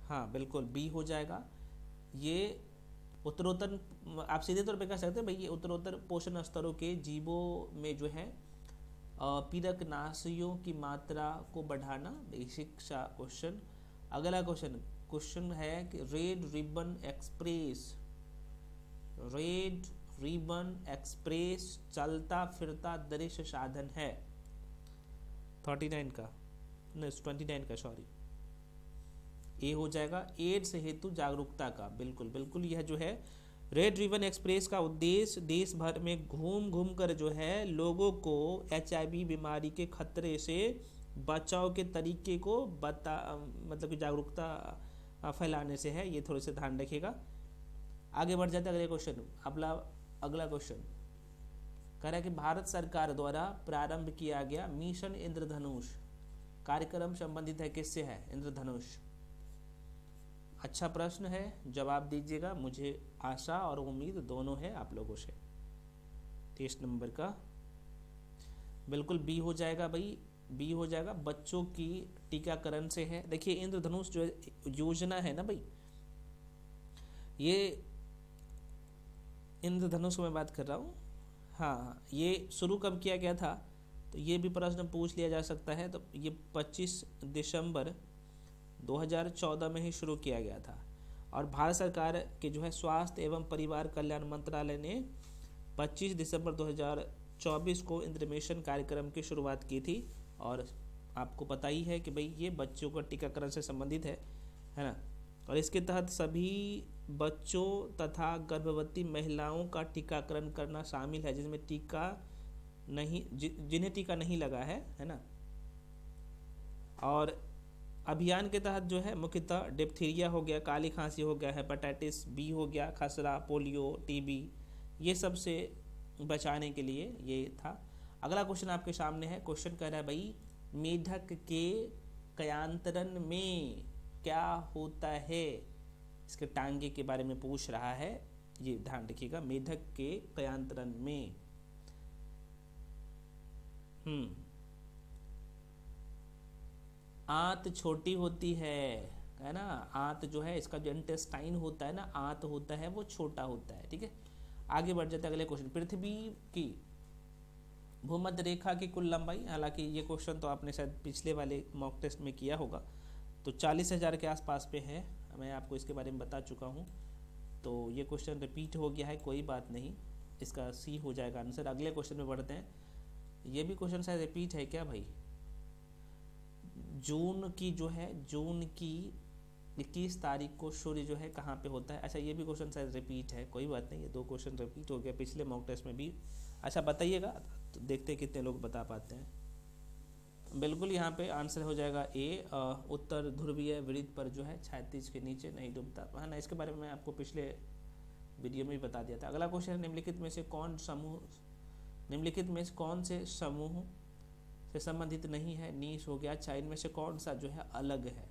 हाँ बिल्कुल बी हो जाएगा। ये उत्तरोत्तर, आप सीधे तौर पे कह सकते हैं भाई ये उत्तरोत्तर पोषण स्तरों के जीवों में जो है पीरकनाशियों की मात्रा को बढ़ाना, बेसिक सा क्वेश्चन। अगला क्वेश्चन है कि red ribbon express, red ribbon express चलता फिरता दृश्य साधन है। 39 का नहीं 29 का सॉरी, ए हो जाएगा। एड्स हेतु जागरूकता का, बिल्कुल बिल्कुल यह जो है रेड रिबन एक्सप्रेस का उद्देश्य देश भर में घूम घूम कर जो है लोगों को HIV बीमारी के खतरे से बचाव के तरीके को मतलब कि जागरूकता फैलाने से है। ये थोड़े से ध्यान रखिएगा। आगे बढ़ जाते अगले क्वेश्चन। अगला क्वेश्चन कह रहा है कि भारत सरकार द्वारा प्रारंभ किया गया मिशन इंद्रधनुष कार्यक्रम संबंधित है किससे है? इंद्रधनुष। अच्छा प्रश्न है, जवाब दीजिएगा। मुझे आशा और उम्मीद दोनों है आप लोगों से। 23 नंबर का बिल्कुल बी हो जाएगा भाई, बी हो जाएगा। बच्चों की टीकाकरण से है। देखिए इंद्रधनुष जो योजना है ना भाई, ये इंद्रधनुष में बात कर रहा हूँ। हाँ, ये शुरू कब किया गया था तो ये भी प्रश्न पूछ लिया जा सकता है। तो ये 25 दिसंबर 2014 में ही शुरू किया गया था। और भारत सरकार के जो है स्वास्थ्य एवं परिवार कल्याण मंत्रालय ने 25 दिसंबर 2024 को इंद्रमिशन कार्यक्रम की शुरुआत की थी। और आपको पता ही है कि भाई ये बच्चों का टीकाकरण से संबंधित है ना। और इसके तहत सभी बच्चों तथा गर्भवती महिलाओं का टीकाकरण करना शामिल है जिसमें जिन्हें टीका नहीं लगा है ना। और अभियान के तहत जो है मुख्यतः डिप्थीरिया हो गया, काली खांसी हो गया, हेपेटाइटिस बी हो गया, खसरा, पोलियो, टीबी, ये सब से बचाने के लिए ये था। अगला क्वेश्चन आपके सामने है। क्वेश्चन कह रहा है भाई मेढक के कयांतरण में क्या होता है? इसके टांगे के बारे में पूछ रहा है, ये ध्यान रखिएगा। मेढक के कयांतरण में आंत छोटी होती है ना। आंत जो है इसका जो इंटेस्टाइन होता है ना, आंत होता है वो छोटा होता है। ठीक है, आगे बढ़ जाते हैं अगले क्वेश्चन। पृथ्वी की भूमध्य रेखा की कुल लंबाई, हालांकि ये क्वेश्चन तो आपने शायद पिछले वाले मॉक टेस्ट में किया होगा, तो 40,000 के आसपास पे है। मैं आपको इसके बारे में बता चुका हूँ। तो ये क्वेश्चन रिपीट हो गया है, कोई बात नहीं, इसका सी हो जाएगा आंसर। अगले क्वेश्चन में बढ़ते हैं। ये भी क्वेश्चन शायद रिपीट है क्या भाई? जून की जो है, जून की 21 तारीख को सूर्य जो है कहाँ पे होता है? अच्छा, ये भी क्वेश्चन शायद रिपीट है, कोई बात नहीं, ये 2 क्वेश्चन रिपीट हो गया पिछले मॉक टेस्ट में भी। अच्छा बताइएगा, तो देखते हैं कितने लोग बता पाते हैं। बिल्कुल यहाँ पे आंसर हो जाएगा ए, उत्तर ध्रुवीय वृत्त पर जो है क्षैतिज के नीचे नहीं डूबता है ना। इसके बारे में मैं आपको पिछले वीडियो में भी बता दिया था। अगला क्वेश्चन है निम्नलिखित में से कौन से समूह से संबंधित नहीं है? नीश हो गया। अच्छा, इनमें से कौन सा जो है अलग है?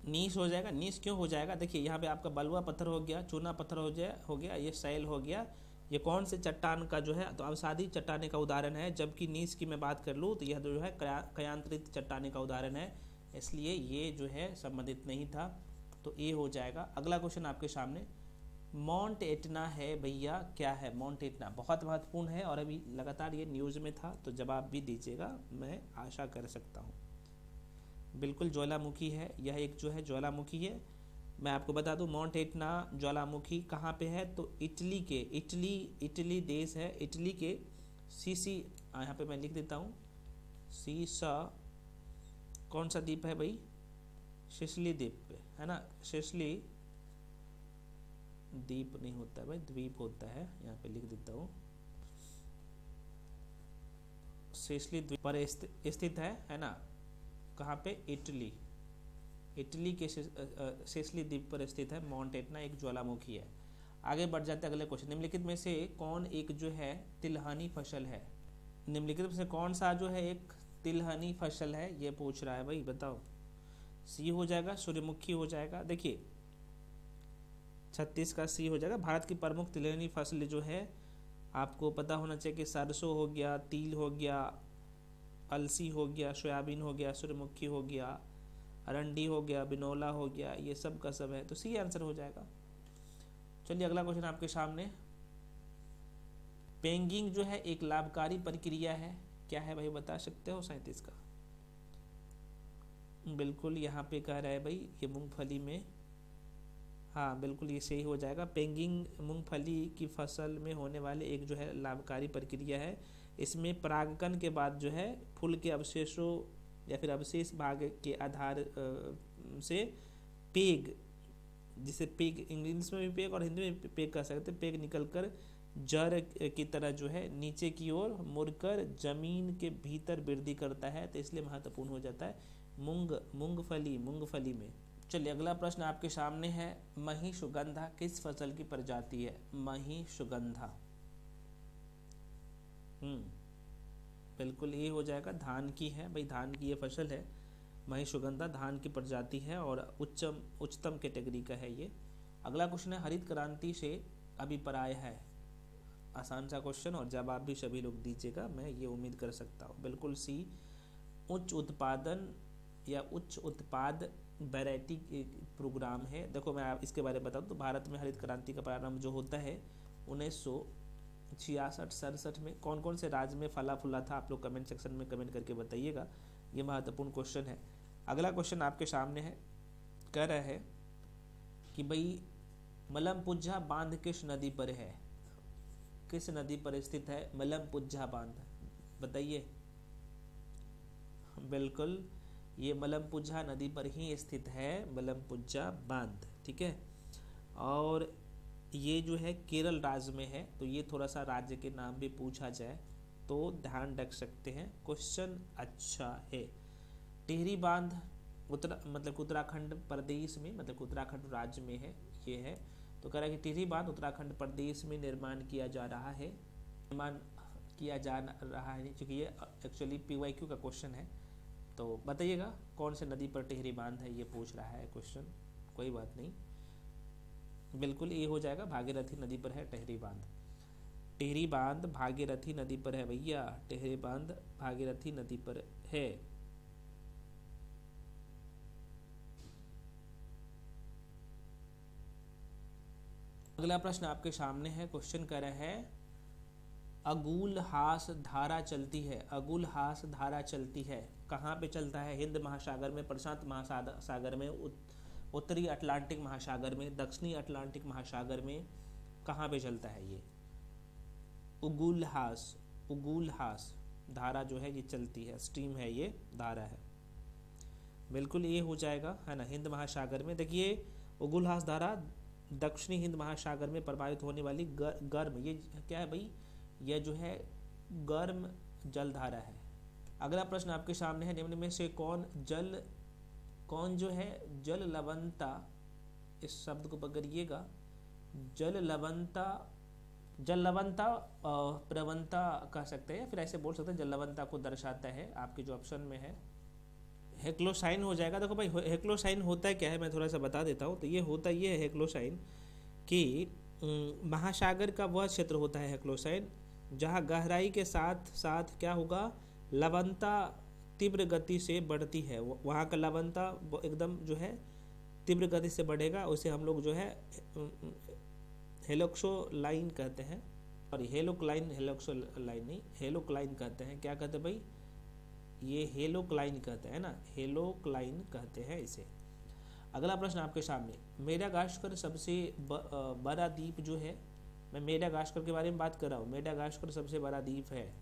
नीश हो जाएगा। नीश क्यों हो जाएगा? देखिए यहाँ पे आपका बलुआ पत्थर हो गया, चूना पत्थर हो गया, ये शैल हो गया। ये कौन से चट्टान का जो है, तो अवसादी चट्टाने का उदाहरण है। जबकि नीश की मैं बात कर लूँ तो यह जो है कयांतरित चट्टाने का उदाहरण है, इसलिए ये जो है संबंधित नहीं था, तो ए हो जाएगा। अगला क्वेश्चन आपके सामने, माउंट एटना है भैया, क्या है माउंट एटना? बहुत महत्वपूर्ण है और अभी लगातार ये न्यूज़ में था, तो जवाब भी दीजिएगा, मैं आशा कर सकता हूँ। बिल्कुल ज्वालामुखी है, यह एक जो है ज्वालामुखी है। मैं आपको बता दूं माउंट एटना ज्वालामुखी कहाँ पे है, तो इटली देश है। इटली के सीसी, यहाँ पे मैं लिख देता हूँ, सीसा कौन सा द्वीप है भाई? सिसिली द्वीप पे है ना। सिसिली द्वीप नहीं होता है भाई, द्वीप होता है, यहाँ पे लिख देता हूँ। सिसिली द्वीप पर स्थित है ना। कहाँ पे? इटली के सिसिली द्वीप पर स्थित है माउंट एटना, एक ज्वालामुखी है। आगे बढ़ जाते हैं अगले क्वेश्चन। निम्नलिखित में से कौन एक जो है तिलहनी फसल है? निम्नलिखित में से कौन सा जो है एक तिलहनी फसल है, ये पूछ रहा है भाई, बताओ। सी हो जाएगा, सूर्यमुखी हो जाएगा। देखिए 36 का सी हो जाएगा। भारत की प्रमुख तिलहनी फसल जो है आपको पता होना चाहिए कि सरसों हो गया, तिल हो गया, अलसी हो गया, सोयाबीन हो गया, सूर्यमुखी हो गया, अरंडी हो गया, बिनौला हो गया, ये सब का सब है, तो सी आंसर हो जाएगा। चलिए अगला क्वेश्चन आपके सामने। पेंगिंग जो है एक लाभकारी प्रक्रिया है, क्या है भाई बता सकते हो? 37 का बिल्कुल यहाँ पे कह रहा है भाई ये मूंगफली में, हाँ बिल्कुल ये सही हो जाएगा। पेंगिंग मूंगफली की फसल में होने वाले एक जो है लाभकारी प्रक्रिया है। इसमें परागकण के बाद जो है फूल के अवशेषों या फिर अवशेष भाग के आधार से पेग, जिसे पेग इंग्लिश में भी पेग और हिंदी में पेग कह सकते हैं, पेग निकलकर जड़ की तरह जो है नीचे की ओर मुड़कर जमीन के भीतर वृद्धि करता है, तो इसलिए महत्वपूर्ण हो जाता है मूंगफली में। चलिए अगला प्रश्न आपके सामने है। महिषुगंधा किस फसल की प्रजाति है? महिषुगंधा बिल्कुल ये हो जाएगा, धान की है भाई, धान की ये फसल है। महिषुगंधा धान की प्रजाति है और उच्चतम कैटेगरी का है ये। अगला क्वेश्चन है, हरित क्रांति से अभिप्राय है? आसान सा क्वेश्चन और जवाब भी सभी लोग दीजिएगा, मैं ये उम्मीद कर सकता हूँ। बिल्कुल सी, उच्च उत्पादन या उच्च उत्पाद वैरायटी प्रोग्राम है। देखो मैं आप इसके बारे में बताऊँ तो भारत में हरित क्रांति का प्रारंभ जो होता है 1966-67 में। कौन कौन से राज्य में फला फूला था, आप लोग कमेंट सेक्शन में कमेंट करके बताइएगा, ये महत्वपूर्ण क्वेश्चन है। अगला क्वेश्चन आपके सामने है, कह रहा है कि भाई मलमपुझा बांध किस नदी पर है? किस नदी पर स्थित है मलमपुझा बांध, बताइए। बिल्कुल ये मलमपुझा नदी पर ही स्थित है, मलमपुझा बांध, ठीक है। और ये जो है केरल राज्य में है, तो ये थोड़ा सा राज्य के नाम भी पूछा जाए तो ध्यान रख सकते हैं, क्वेश्चन अच्छा है। टिहरी बांध उत्तराखंड प्रदेश में, मतलब उत्तराखंड राज्य में है, ये है। तो कह रहा है कि टिहरी बांध उत्तराखंड प्रदेश में निर्माण किया जा रहा है, क्योंकि ये एक्चुअली PYQ का क्वेश्चन है। तो बताइएगा कौन से नदी पर टिहरी बांध है, ये पूछ रहा है क्वेश्चन, कोई बात नहीं। बिल्कुल ये हो जाएगा, भागीरथी नदी पर है टिहरी बांध। टिहरी बांध भागीरथी नदी पर है भैया, टिहरी बांध भागीरथी नदी पर है। अगला प्रश्न आपके सामने है, क्वेश्चन कर रहा है अगुलहास धारा चलती है। अगुलहास धारा चलती है, कहाँ पे चलता है? हिंद महासागर में, प्रशांत महासागर में, उत्तरी अटलांटिक महासागर में, दक्षिणी अटलांटिक महासागर में, कहाँ पे चलता है ये? उगुलहास धारा जो है ये चलती है, स्ट्रीम है ये, धारा है। बिल्कुल ये हो जाएगा, है ना, हिंद महासागर में। देखिए उगुलहास धारा दक्षिणी हिंद महासागर में प्रवाहित होने वाली गर्म, ये क्या है भाई? यह जो है गर्म जलधारा है। अगला प्रश्न आपके सामने है, निम्न में से कौन जो है जल लवणता, इस शब्द को पकड़िएगा, जल लवणता प्रवणता कह सकते हैं, फिर ऐसे बोल सकते हैं, जल लवणता को दर्शाता है। आपके जो ऑप्शन में है हेक्लोसाइन हो जाएगा। देखो भाई हेक्लोसाइन होता है क्या है, मैं थोड़ा सा बता देता हूँ। तो ये होता ये है हेक्लोसाइन कि महासागर का वह क्षेत्र होता है हेक्लोसाइन जहाँ गहराई के साथ साथ क्या होगा, लवणता तीव्र गति से बढ़ती है। वहाँ का लवणता एकदम जो है तीव्र गति से बढ़ेगा, उसे हम लोग जो है हेलोक्सोलाइन कहते हैं, और हेलोक्लाइन कहते हैं। क्या कहते हैं भाई? ये हेलोक्लाइन कहते हैं ना, हेलोक्लाइन कहते हैं इसे। अगला प्रश्न आपके सामने, मेडागास्कर सबसे बड़ा द्वीप जो है, मैं मेडागास्कर के बारे में बात कर रहा हूँ। मेडागास्कर सबसे बड़ा द्वीप है।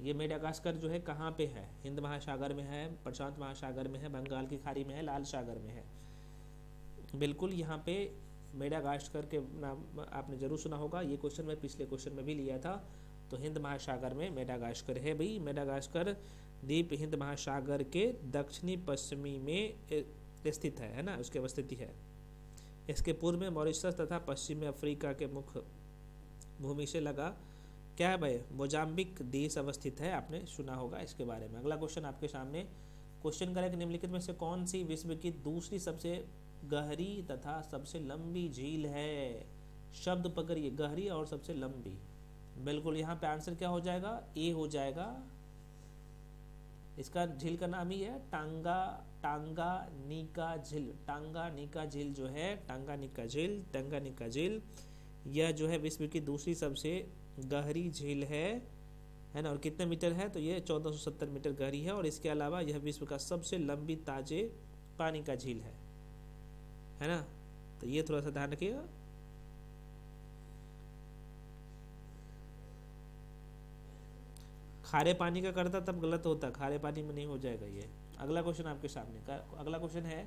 ये मेडागास्कर जो है कहाँ पे है? हिंद महासागर में है, प्रशांत महासागर में है, बंगाल की खाड़ी में है, लाल सागर में है। बिल्कुल यहाँ पे मेडागास्कर के नाम आपने जरूर सुना होगा, ये क्वेश्चन मैं पिछले क्वेश्चन में भी लिया था। तो हिंद महासागर में मेडागास्कर है भाई। मेडागास्कर द्वीप हिंद महासागर के दक्षिणी पश्चिमी में स्थित है ना, उसकी अवस्थिति है। इसके पूर्व में मॉरिशस तथा पश्चिमी अफ्रीका के मुख्य भूमि से लगा क्या है भाई, मोजाम्बिक देश अवस्थित है, आपने सुना होगा इसके बारे में। अगला क्वेश्चन आपके सामने, क्वेश्चन करें कि निम्नलिखित में से कौन सी विश्व की दूसरी सबसे गहरी तथा सबसे लंबी झील है? शब्द पकड़िए, गहरी और सबसे लंबी। बिल्कुल यहाँ पे आंसर क्या हो जाएगा? ए हो जाएगा। इसका झील का नाम ही है टांगानिका झील। टांगानिका झील जो है, टांगानिका झील यह जो है विश्व की दूसरी सबसे गहरी झील है ना। और कितने मीटर है? तो ये 1470 मीटर गहरी है। और इसके अलावा यह विश्व का सबसे लंबी ताजे पानी का झील है ना। तो ये थोड़ा सा ध्यान रखिएगा। खारे पानी का करता तब गलत होता, खारे पानी में नहीं हो जाएगा ये। अगला क्वेश्चन आपके सामने अगला क्वेश्चन है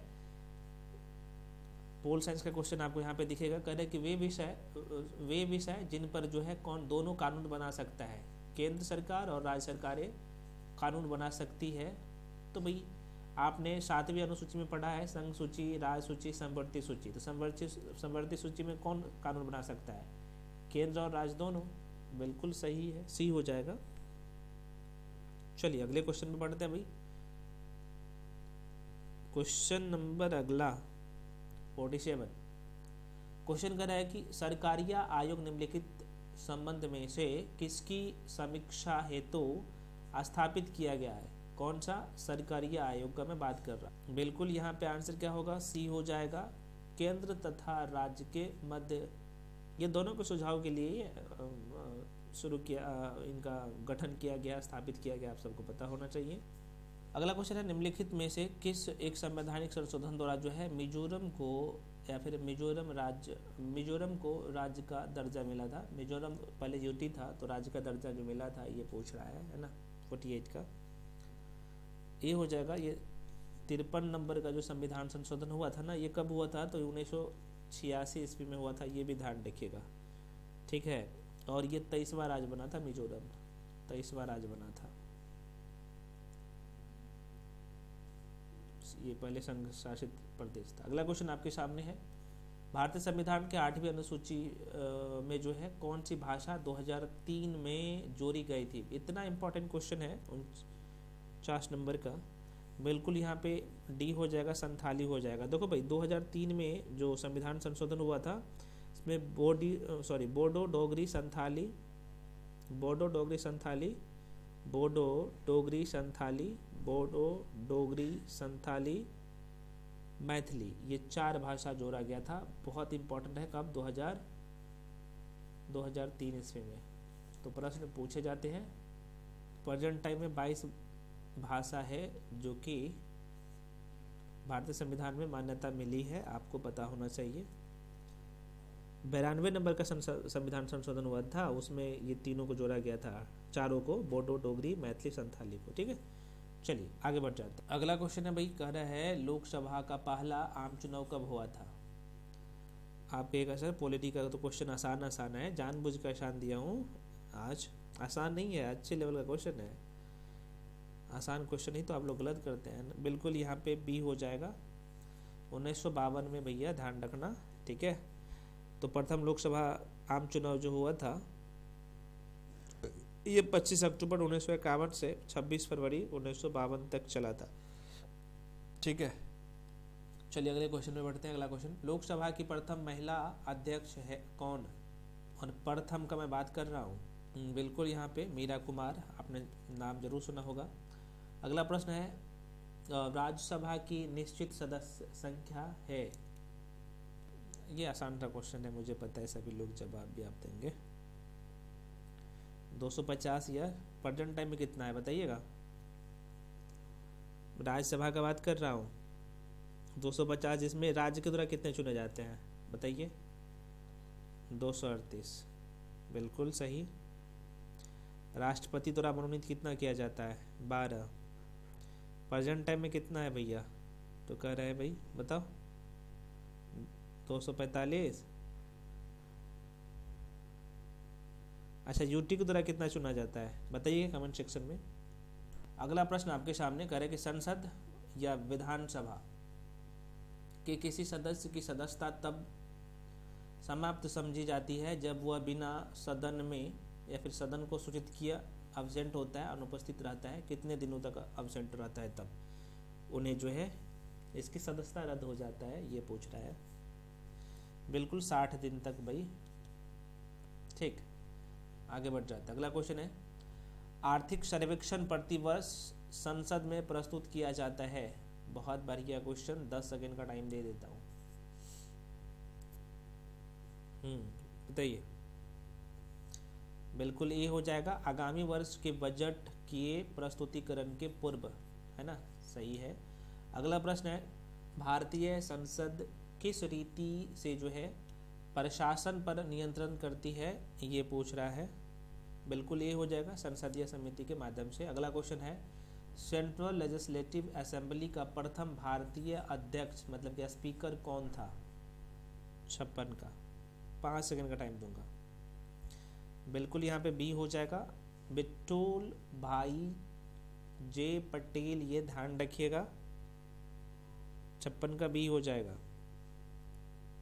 पोल साइंस का क्वेश्चन आपको यहाँ पे दिखेगा। कह रहे कि वे विषय जिन पर जो है कौन दोनों कानून बना सकता है। केंद्र सरकार और राज्य सरकारें कानून बना सकती है। तो भाई आपने 7वीं अनुसूची में पढ़ा है संघ सूची, राज्य सूची, समवर्ती सूची। तो समवर्ती सूची में कौन कानून बना सकता है? केंद्र और राज्य दोनों। बिल्कुल सही है, सी हो जाएगा। चलिए अगले क्वेश्चन में बढ़ते हैं भाई। क्वेश्चन नंबर अगला 47 क्वेश्चन कर रहा है कि सरकारिया आयोग निम्नलिखित संबंध में से किसकी समीक्षा हेतु स्थापित किया गया है? कौन सा सरकारिया आयोग का मैं बात कर रहा हूँ? बिल्कुल यहाँ पे आंसर क्या होगा? सी हो जाएगा। केंद्र तथा राज्य के मध्य ये दोनों के सुझाव के लिए शुरू किया, इनका गठन किया गया, स्थापित किया गया, आप सबको पता होना चाहिए। अगला क्वेश्चन है निम्नलिखित में से किस एक संवैधानिक संशोधन द्वारा जो है मिजोरम को या फिर मिजोरम को राज्य का दर्जा मिला था? मिजोरम पहले यूटी था तो राज्य का दर्जा जो मिला था ये पूछ रहा है ना। 48 का ये हो जाएगा। ये 53 नंबर का जो संविधान संशोधन हुआ था ना, ये कब हुआ था? तो 1986 ईस्वी में हुआ था। ये भी ध्यान रखिएगा, ठीक है। और ये 23वां राज्य बना था मिजोरम, 23वां राज्य बना था। ये पहले संघ शासित प्रदेश था। अगला क्वेश्चन आपके सामने है भारतीय संविधान के 8वीं अनुसूची में जो है कौन सी भाषा 2003 में जोड़ी गई थी? इतना इंपॉर्टेंट क्वेश्चन है 49 नंबर का। बिल्कुल यहाँ पे डी हो जाएगा, संथाली हो जाएगा। देखो भाई 2003 में जो संविधान संशोधन हुआ था इसमें बोडो डोगरी संथाली मैथिली, ये 4 भाषा जोड़ा गया था। बहुत इंपॉर्टेंट है। कब? 2003 ईस्वी में। तो प्रश्न पूछे जाते हैं। प्रेजेंट टाइम में 22 भाषा है जो कि भारतीय संविधान में मान्यता मिली है, आपको पता होना चाहिए। 92 नंबर का संविधान संशोधन हुआ था, उसमें ये तीनों को जोड़ा गया था, चारों को, बोडो, डोगरी, मैथिली, संथाली को। ठीक है, चलिए आगे बढ़ जाते हैं। अगला क्वेश्चन है भाई, कह रहा है लोकसभा का पहला आम चुनाव कब हुआ था? आप कहेगा सर पॉलिटी का तो क्वेश्चन आसान है, जानबूझ कर आसान दिया हूँ आज। आसान नहीं है, अच्छे लेवल का क्वेश्चन है। आसान क्वेश्चन ही तो आप लोग गलत करते हैं। बिल्कुल यहाँ पे बी हो जाएगा। 1952 में भैया, ध्यान रखना, ठीक है। तो प्रथम लोकसभा आम चुनाव जो हुआ था ये 25 अक्टूबर 1951 से 26 फरवरी 1952 तक चला था। ठीक है, चलिए अगले क्वेश्चन में बढ़ते हैं। अगला क्वेश्चन, लोकसभा की प्रथम महिला अध्यक्ष है कौन? और प्रथम का मैं बात कर रहा हूँ। बिल्कुल यहाँ पे मीरा कुमार, आपने नाम जरूर सुना होगा। अगला प्रश्न है राज्यसभा की निश्चित सदस्य संख्या है? ये आसान सा क्वेश्चन है, मुझे पता है, सभी लोग जवाब भी आप देंगे। 250 या प्रेजेंट टाइम में कितना है बताइएगा। राज्यसभा का बात कर रहा हूँ। 250, जिसमें राज्य के द्वारा कितने चुने जाते हैं बताइए? 238, बिल्कुल सही। राष्ट्रपति द्वारा मनोनीत कितना किया जाता है? 12। प्रेजेंट टाइम में कितना है भैया? तो कह रहे हैं भाई बताओ। 245। अच्छा, यूटी के द्वारा कितना चुना जाता है बताइए कमेंट सेक्शन में। अगला प्रश्न आपके सामने कह रहे कि संसद या विधानसभा के किसी सदस्य की सदस्यता तब समाप्त समझी जाती है जब वह बिना सदन में या फिर सदन को सूचित किया एब्सेंट होता है, अनुपस्थित रहता है। कितने दिनों तक एब्सेंट रहता है तब उन्हें जो है इसकी सदस्यता रद्द हो जाता है, ये पूछ रहा है। बिल्कुल 60 दिन तक भाई। ठीक, आगे बढ़ जाता है। अगला क्वेश्चन है, आर्थिक सर्वेक्षण प्रतिवर्ष संसद में प्रस्तुत किया जाता है। बहुत बढ़िया क्वेश्चन, 10 सेकेंड का टाइम दे देता हूँ। बताइए। बिल्कुल ये हो जाएगा, आगामी वर्ष के बजट के प्रस्तुतिकरण के पूर्व, है ना, सही है। अगला प्रश्न है, भारतीय संसद किस रीति से जो है प्रशासन पर नियंत्रण करती है, ये पूछ रहा है। बिल्कुल ये हो जाएगा, संसदीय समिति के माध्यम से। अगला क्वेश्चन है, सेंट्रल लेजिस्लेटिव असेंबली का प्रथम भारतीय अध्यक्ष मतलब कि स्पीकर कौन था? 56 का। 5 सेकंड का टाइम दूंगा। बिल्कुल यहाँ पे बी हो जाएगा, बिट्टूल भाई जे पटेल, ये ध्यान रखिएगा। 56 का बी हो जाएगा।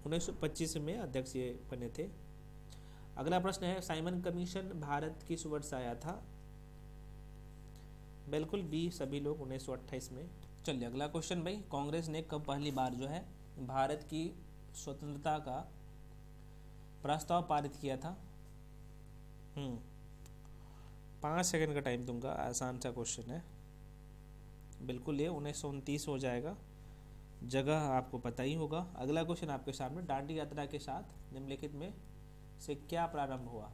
1925 में अध्यक्ष ये बने थे। अगला प्रश्न है, साइमन कमीशन भारत किस वर्ष आया था? बिल्कुल बी, सभी लोग 1928 में। चलिए अगला क्वेश्चन भाई, कांग्रेस ने कब पहली बार जो है भारत की स्वतंत्रता का प्रस्ताव पारित किया था? 5 सेकंड का टाइम दूंगा, आसान सा क्वेश्चन है। बिल्कुल ये 1929 हो जाएगा, जगह आपको पता ही होगा। अगला क्वेश्चन आपके सामने, दांडी यात्रा के साथ निम्नलिखित में से क्या प्रारंभ हुआ?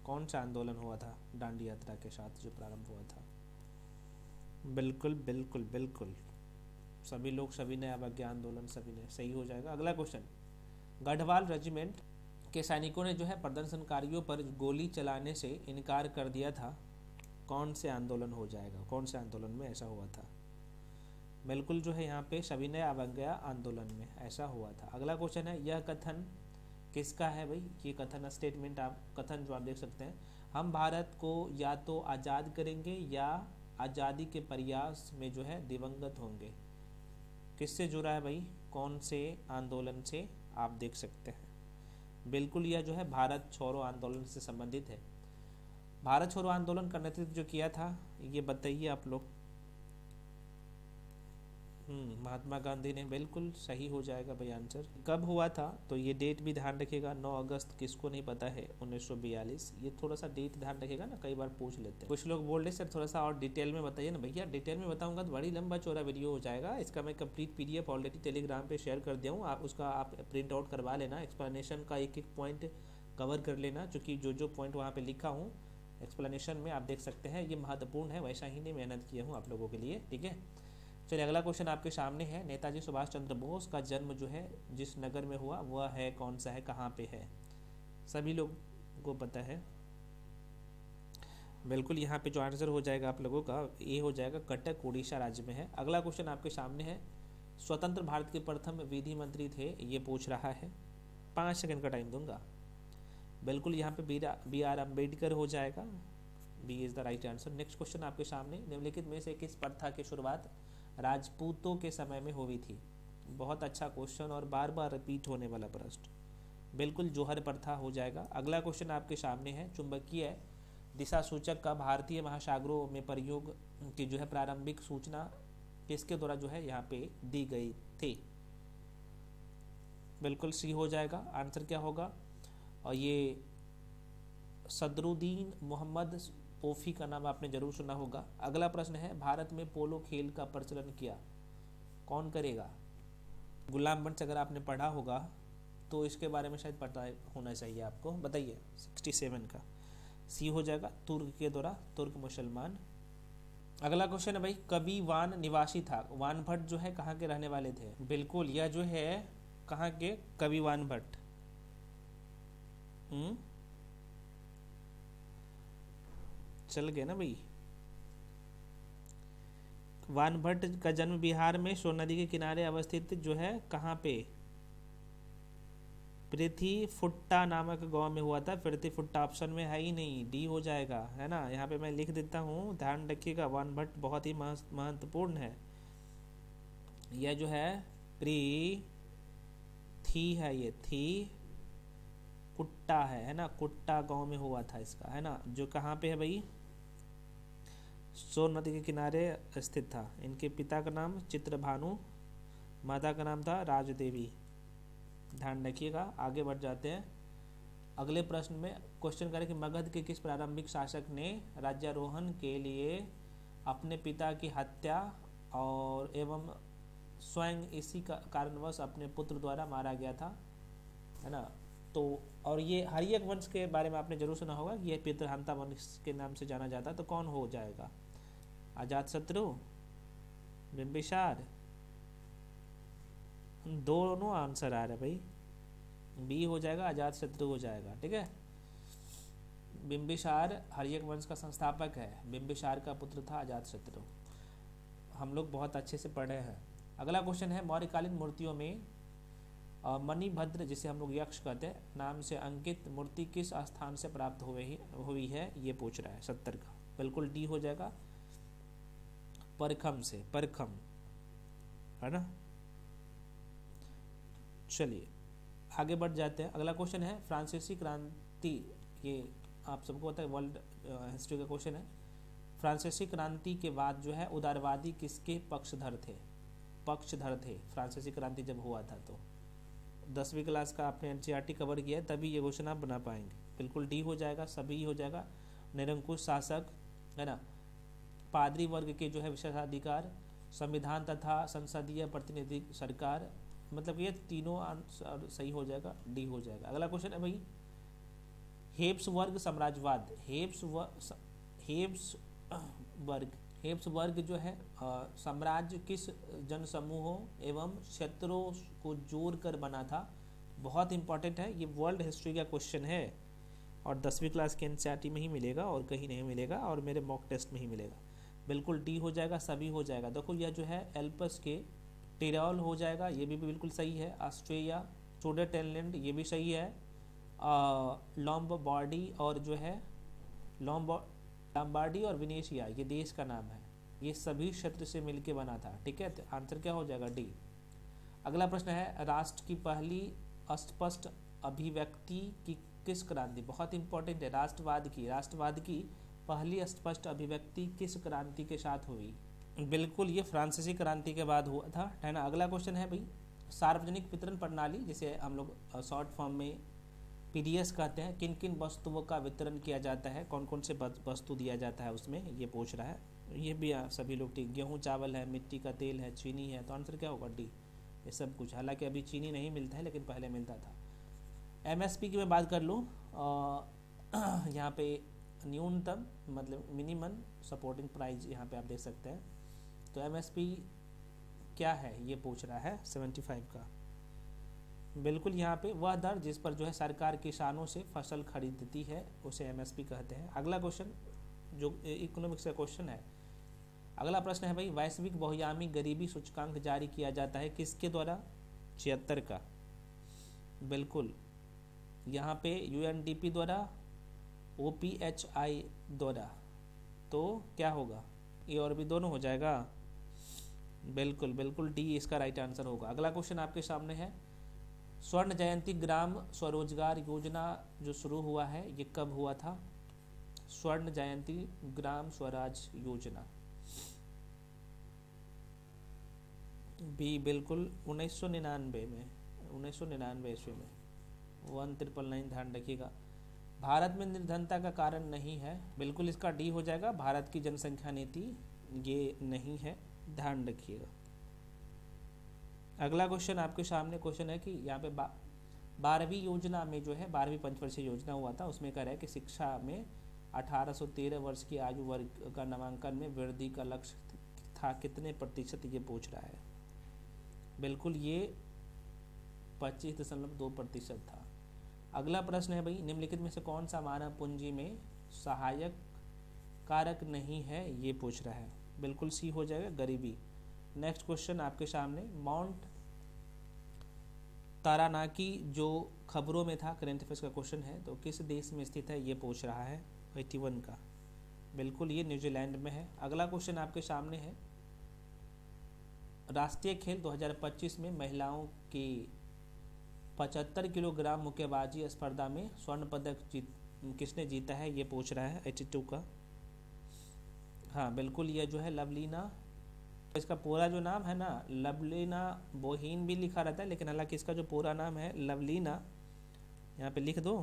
कौन सा आंदोलन हुआ था दांडी यात्रा के साथ जो प्रारंभ हुआ था? बिल्कुल बिल्कुल बिल्कुल, सभी लोग, सभी ने अवज्ञा आंदोलन, सभी ने, सही हो जाएगा। अगला क्वेश्चन, गढ़वाल रेजिमेंट के सैनिकों ने जो है प्रदर्शनकारियों पर गोली चलाने से इनकार कर दिया था। कौन से आंदोलन हो जाएगा, कौन से आंदोलन में ऐसा हुआ था? बिल्कुल जो है यहाँ पे सविनय अवज्ञा आंदोलन में ऐसा हुआ था। अगला क्वेश्चन है, यह कथन किसका है भाई? ये कथन स्टेटमेंट, आप कथन जो आप देख सकते हैं, हम भारत को या तो आज़ाद करेंगे या आज़ादी के प्रयास में जो है दिवंगत होंगे। किससे जुड़ा है भाई? कौन से आंदोलन से? आप देख सकते हैं। बिल्कुल यह जो है भारत छोड़ो आंदोलन से संबंधित है। भारत छोड़ो आंदोलन का नेतृत्व जो किया था, ये बताइए आप लोग। महात्मा गांधी ने। बिल्कुल सही हो जाएगा भाई आंसर। कब हुआ था तो ये डेट भी ध्यान रखिएगा, 9 अगस्त, किसको नहीं पता है, 1942। ये थोड़ा सा डेट ध्यान रखिएगा ना, कई बार पूछ लेते हैं। कुछ लोग बोल रहे सर थोड़ा सा और डिटेल में बताइए ना। भैया डिटेल में बताऊंगा तो बड़ी लंबा चौड़ा वीडियो हो जाएगा। इसका मैं कंप्लीट पीडीएफ ऑलरेडी टेलीग्राम पे शेयर कर दिया हूँ, आप उसका आप प्रिंट आउट करवा लेना। एक्सप्लेनेशन का एक एक पॉइंट कवर कर लेना, क्योंकि जो पॉइंट वहाँ पर लिखा हूँ एक्सप्लेनेशन में आप देख सकते हैं, ये महत्वपूर्ण है। वैसा ही नहीं मेहनत किया हूँ आप लोगों के लिए, ठीक है। चलिए अगला क्वेश्चन आपके सामने है, नेताजी सुभाष चंद्र बोस का जन्म जो है जिस नगर में हुआ वह है कौन सा है, कहाँ पे है? सभी लोगों को पता है। बिल्कुल यहाँ पे जो आंसर हो जाएगा आप लोगों का, ये हो जाएगा कटक, उड़ीसा राज्य में है। अगला क्वेश्चन आपके सामने है, स्वतंत्र भारत के प्रथम विधि मंत्री थे, ये पूछ रहा है। 5 सेकंड का टाइम दूंगा। बिल्कुल यहाँ पे बी आर अम्बेडकर हो जाएगा, B is the right answer. Next question आपके सामने, निम्नलिखित में से किस प्रथा की शुरुआत राजपूतों के समय में हुई थी? बहुत अच्छा क्वेश्चन और बार बार रिपीट होने वाला प्रश्न। बिल्कुल जोहर प्रथा हो जाएगा। अगला क्वेश्चन आपके सामने है, चुंबकीय दिशा सूचक का भारतीय महासागरों में प्रयोग की जो है प्रारंभिक सूचना किसके द्वारा जो है यहाँ पे दी गई थी? बिल्कुल सी हो जाएगा। आंसर क्या होगा? और ये सदरुद्दीन मोहम्मद पोफी का नाम आपने जरूर सुना होगा। अगला प्रश्न है, भारत में पोलो खेल का प्रचलन किया कौन करेगा? गुलाम वंश अगर आपने पढ़ा होगा तो इसके बारे में शायद पता होना चाहिए आपको, बताइए। 67 का सी हो जाएगा, तुर्क के द्वारा, तुर्क मुसलमान। अगला क्वेश्चन है भाई, कवि वान निवासी था। वान भट्ट जो है कहाँ के रहने वाले थे? बिल्कुल यह जो है कहाँ के? कवि वान भट्ट। चल गए ना भाई। वान भट्ट का जन्म बिहार में सोन नदी के किनारे अवस्थित जो है कहाँ पे? पृथ्वीफुट्टा नामक गांव में हुआ था। पृथ्वीफुट्टा ऑप्शन में है ही नहीं, डी हो जाएगा, है ना। यहाँ पे मैं लिख देता हूँ, ध्यान रखिएगा। वान भट्ट बहुत ही महत्वपूर्ण है। यह जो है थी है, ये थी कुट्टा है ना, कुट्टा गांव में हुआ था इसका, है ना, जो कहाँ पे है भाई? सोन नदी के किनारे स्थित था। इनके पिता का नाम चित्रभानु माता का नाम था राजदेवी, ध्यान रखिएगा। आगे बढ़ जाते हैं अगले प्रश्न में। क्वेश्चन करें कि मगध के किस प्रारंभिक शासक ने राज्यारोहण के लिए अपने पिता की हत्या और एवं स्वयं इसी कारणवश अपने पुत्र द्वारा मारा गया था, है ना। तो और ये हर्यक वंश के बारे में आपने जरूर सुना होगा, ये पितृहंता वंश के नाम से जाना जाता है। तो कौन हो जाएगा? अजातशत्रु, बिंबिसार? दोनों आंसर आ रहे हैं भाई, बी हो जाएगा, अजातशत्रु हो जाएगा, ठीक है। बिंबिसार हर्यक वंश का संस्थापक है, बिंबिसार का पुत्र था अजातशत्रु। हम लोग बहुत अच्छे से पढ़े हैं। अगला क्वेश्चन है मौर्यकालीन मूर्तियों में मणिभद्र, जिसे हम लोग यक्ष कहते हैं, नाम से अंकित मूर्ति किस स्थान से प्राप्त हुई है, ये पूछ रहा है 70 का। बिल्कुल डी हो जाएगा, परखम से, परखम, है ना। चलिए आगे बढ़ जाते हैं। अगला क्वेश्चन है फ्रांसीसी क्रांति, ये आप सबको पता है, वर्ल्ड हिस्ट्री का क्वेश्चन है। फ्रांसीसी क्रांति के बाद जो है उदारवादी किसके पक्षधर थे फ्रांसीसी क्रांति जब हुआ था। तो 10वीं क्लास का आपने एनसीईआरटी कवर किया है, तभी ये क्वेश्चन आप बना पाएंगे। बिल्कुल डी हो जाएगा, सभी हो जाएगा। निरंकुश शासक, है ना, पादरी वर्ग के जो है विशेषाधिकार, संविधान तथा संसदीय प्रतिनिधि सरकार, मतलब ये तीनों आंसर सही हो जाएगा, डी हो जाएगा। अगला क्वेश्चन है भाई हेब्स वर्ग साम्राज्यवाद, हेब्स वर्ग जो है साम्राज्य किस जनसमूहों एवं क्षेत्रों को जोड़कर बना था। बहुत इंपॉर्टेंट है, ये वर्ल्ड हिस्ट्री का क्वेश्चन है और 10वीं क्लास के एनसीईआरटी में ही मिलेगा और कहीं नहीं मिलेगा, और मेरे मॉक टेस्ट में ही मिलेगा। बिल्कुल डी हो जाएगा, सभी हो जाएगा। देखो यह जो है एल्पस के टिरोल हो जाएगा, ये भी बिल्कुल सही है। ऑस्ट्रिया, सुडेटेनलैंड, ये भी सही है। लॉम्बार्डी और जो है लॉम्बार्डी और वेनेशिया, ये देश का नाम है, ये सभी क्षेत्र से मिलके बना था, ठीक है। तो आंसर क्या हो जाएगा? डी। अगला प्रश्न है राष्ट्र की पहली अस्पष्ट अभिव्यक्ति की किस क्रांति, बहुत इंपॉर्टेंट है, राष्ट्रवाद की पहली स्पष्ट अभिव्यक्ति किस क्रांति के साथ हुई? बिल्कुल ये फ्रांसीसी क्रांति के बाद हुआ था, है ना। अगला क्वेश्चन है भाई सार्वजनिक वितरण प्रणाली, जिसे हम लोग शॉर्ट फॉर्म में पीडीएस कहते हैं, किन किन वस्तुओं का वितरण किया जाता है, कौन कौन से वस्तु दिया जाता है उसमें, ये पूछ रहा है। ये भी सभी लोग ठीक, गेहूँ चावल है, मिट्टी का तेल है, चीनी है, तो आंसर क्या होगा? डी, ये सब कुछ। हालांकि अभी चीनी नहीं मिलता है, लेकिन पहले मिलता था। एमएसपी की मैं बात कर लूँ, यहाँ पे न्यूनतम मतलब मिनिमम सपोर्टिंग प्राइस यहाँ पे आप देख सकते हैं। तो एमएसपी क्या है ये पूछ रहा है 75 का। बिल्कुल यहाँ पे वह दर जिस पर जो है सरकार किसानों से फसल खरीदती है उसे एमएसपी कहते हैं। अगला क्वेश्चन जो इकोनॉमिक्स का क्वेश्चन है, अगला प्रश्न है भाई वैश्विक बहुआयामी गरीबी सूचकांक जारी किया जाता है किसके द्वारा? 76 का। बिल्कुल यहाँ पे यूएनडीपी द्वारा, ओपीएचआई द्वारा, तो क्या होगा? ये और भी दोनों हो जाएगा। बिल्कुल बिल्कुल डी इसका राइट आंसर होगा। अगला क्वेश्चन आपके सामने है स्वर्ण जयंती ग्राम स्वरोजगार योजना जो शुरू हुआ है ये कब हुआ था? स्वर्ण जयंती ग्राम स्वराज योजना, बी बिल्कुल 1999 में, 1999 ईस्वी में, 1999, ध्यान रखिएगा। भारत में निर्धनता का कारण नहीं है, बिल्कुल इसका डी हो जाएगा। भारत की जनसंख्या नीति ये नहीं है, ध्यान रखिएगा। अगला क्वेश्चन आपके सामने क्वेश्चन है कि यहाँ पे 12वीं योजना में जो है 12वीं पंचवर्षीय योजना हुआ था, उसमें कह रहा है कि शिक्षा में 18 से 13 वर्ष की आयु वर्ग का नामांकन में वृद्धि का लक्ष्य था कितने प्रतिशत, ये पूछ रहा है। बिल्कुल ये 25.2% था। अगला प्रश्न है भाई निम्नलिखित में से कौन सा मानव पूंजी में सहायक कारक नहीं है, ये पूछ रहा है। बिल्कुल सी हो जाएगा, गरीबी। नेक्स्ट क्वेश्चन आपके सामने माउंट तारानाकी जो खबरों में था, करंट अफेयर्स का क्वेश्चन है, तो किस देश में स्थित है ये पूछ रहा है 81 का। बिल्कुल ये न्यूजीलैंड में है। अगला क्वेश्चन आपके सामने है राष्ट्रीय खेल 2025 में महिलाओं की 75 किलोग्राम मुक्केबाजी स्पर्धा में स्वर्ण पदक किसने जीता है, ये पूछ रहा है 82 का। हाँ बिल्कुल ये जो है लवलीना इसका पूरा जो नाम है ना लवलीना बोहीन भी लिखा रहता है, लेकिन हालांकि इसका जो पूरा नाम है लवलीना, यहाँ पे लिख दो,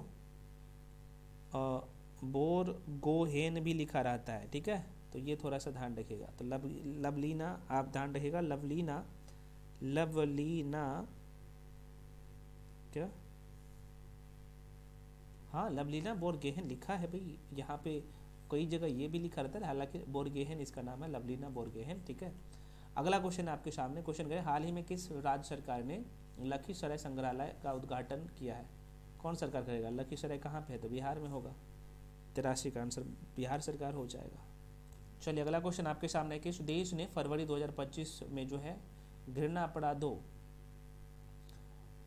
और बोरगोहेन भी लिखा रहता है, ठीक है। तो ये थोड़ा सा ध्यान रखिएगा। तो लवलीना आप ध्यान रखिएगा, लवलीना, लवलीना क्या, हाँ लवलीना बोरगोहेन लिखा है भाई, यहाँ पे कई जगह ये भी लिखा रहता है, हालांकि बोरगोहेन इसका नाम है, लवलीना बोरगोहेन, ठीक है। अगला क्वेश्चन आपके सामने, क्वेश्चन करें हाल ही में किस राज्य सरकार ने लखीसराय संग्रहालय का उद्घाटन किया है? कौन सरकार करेगा? लखीसराय कहाँ पे है? तो बिहार में होगा। 83 का आंसर बिहार सरकार हो जाएगा। चलिए अगला क्वेश्चन आपके सामने, किस देश ने फरवरी 2025 में जो है घृणा अपराधों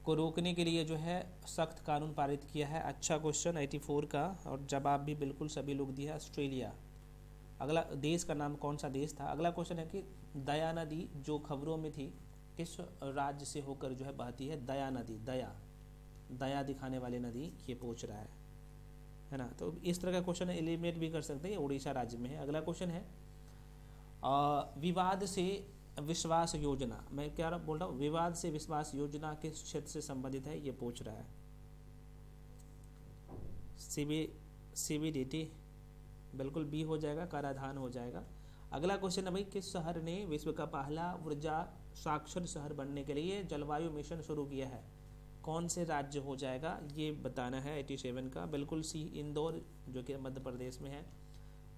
को रोकने के लिए जो है सख्त कानून पारित किया है? अच्छा क्वेश्चन, 84 का, और जवाब भी बिल्कुल सभी लोग दिया, ऑस्ट्रेलिया। अगला देश का नाम कौन सा देश था? अगला क्वेश्चन है कि दया नदी जो खबरों में थी किस राज्य से होकर जो है बहती है? दया नदी, दया दिखाने वाली नदी, ये पूछ रहा है ना। तो इस तरह का क्वेश्चन एलिमिनेट भी कर सकते हैं, उड़ीसा राज्य में है। अगला क्वेश्चन है विवाद से विश्वास योजना, मैं क्या बोल रहा हूँ, विवाद से विश्वास योजना किस क्षेत्र से संबंधित है? ये पूछ रहा है। CBDT बिल्कुल बी हो जाएगा, कराधान हो जाएगा। अगला क्वेश्चन है भाई, किस शहर ने विश्व का पहला ऊर्जा साक्षर शहर बनने के लिए जलवायु मिशन शुरू किया है? कौन से राज्य हो जाएगा ये बताना है। 87 का बिल्कुल सी, इंदौर, जो कि मध्य प्रदेश में है।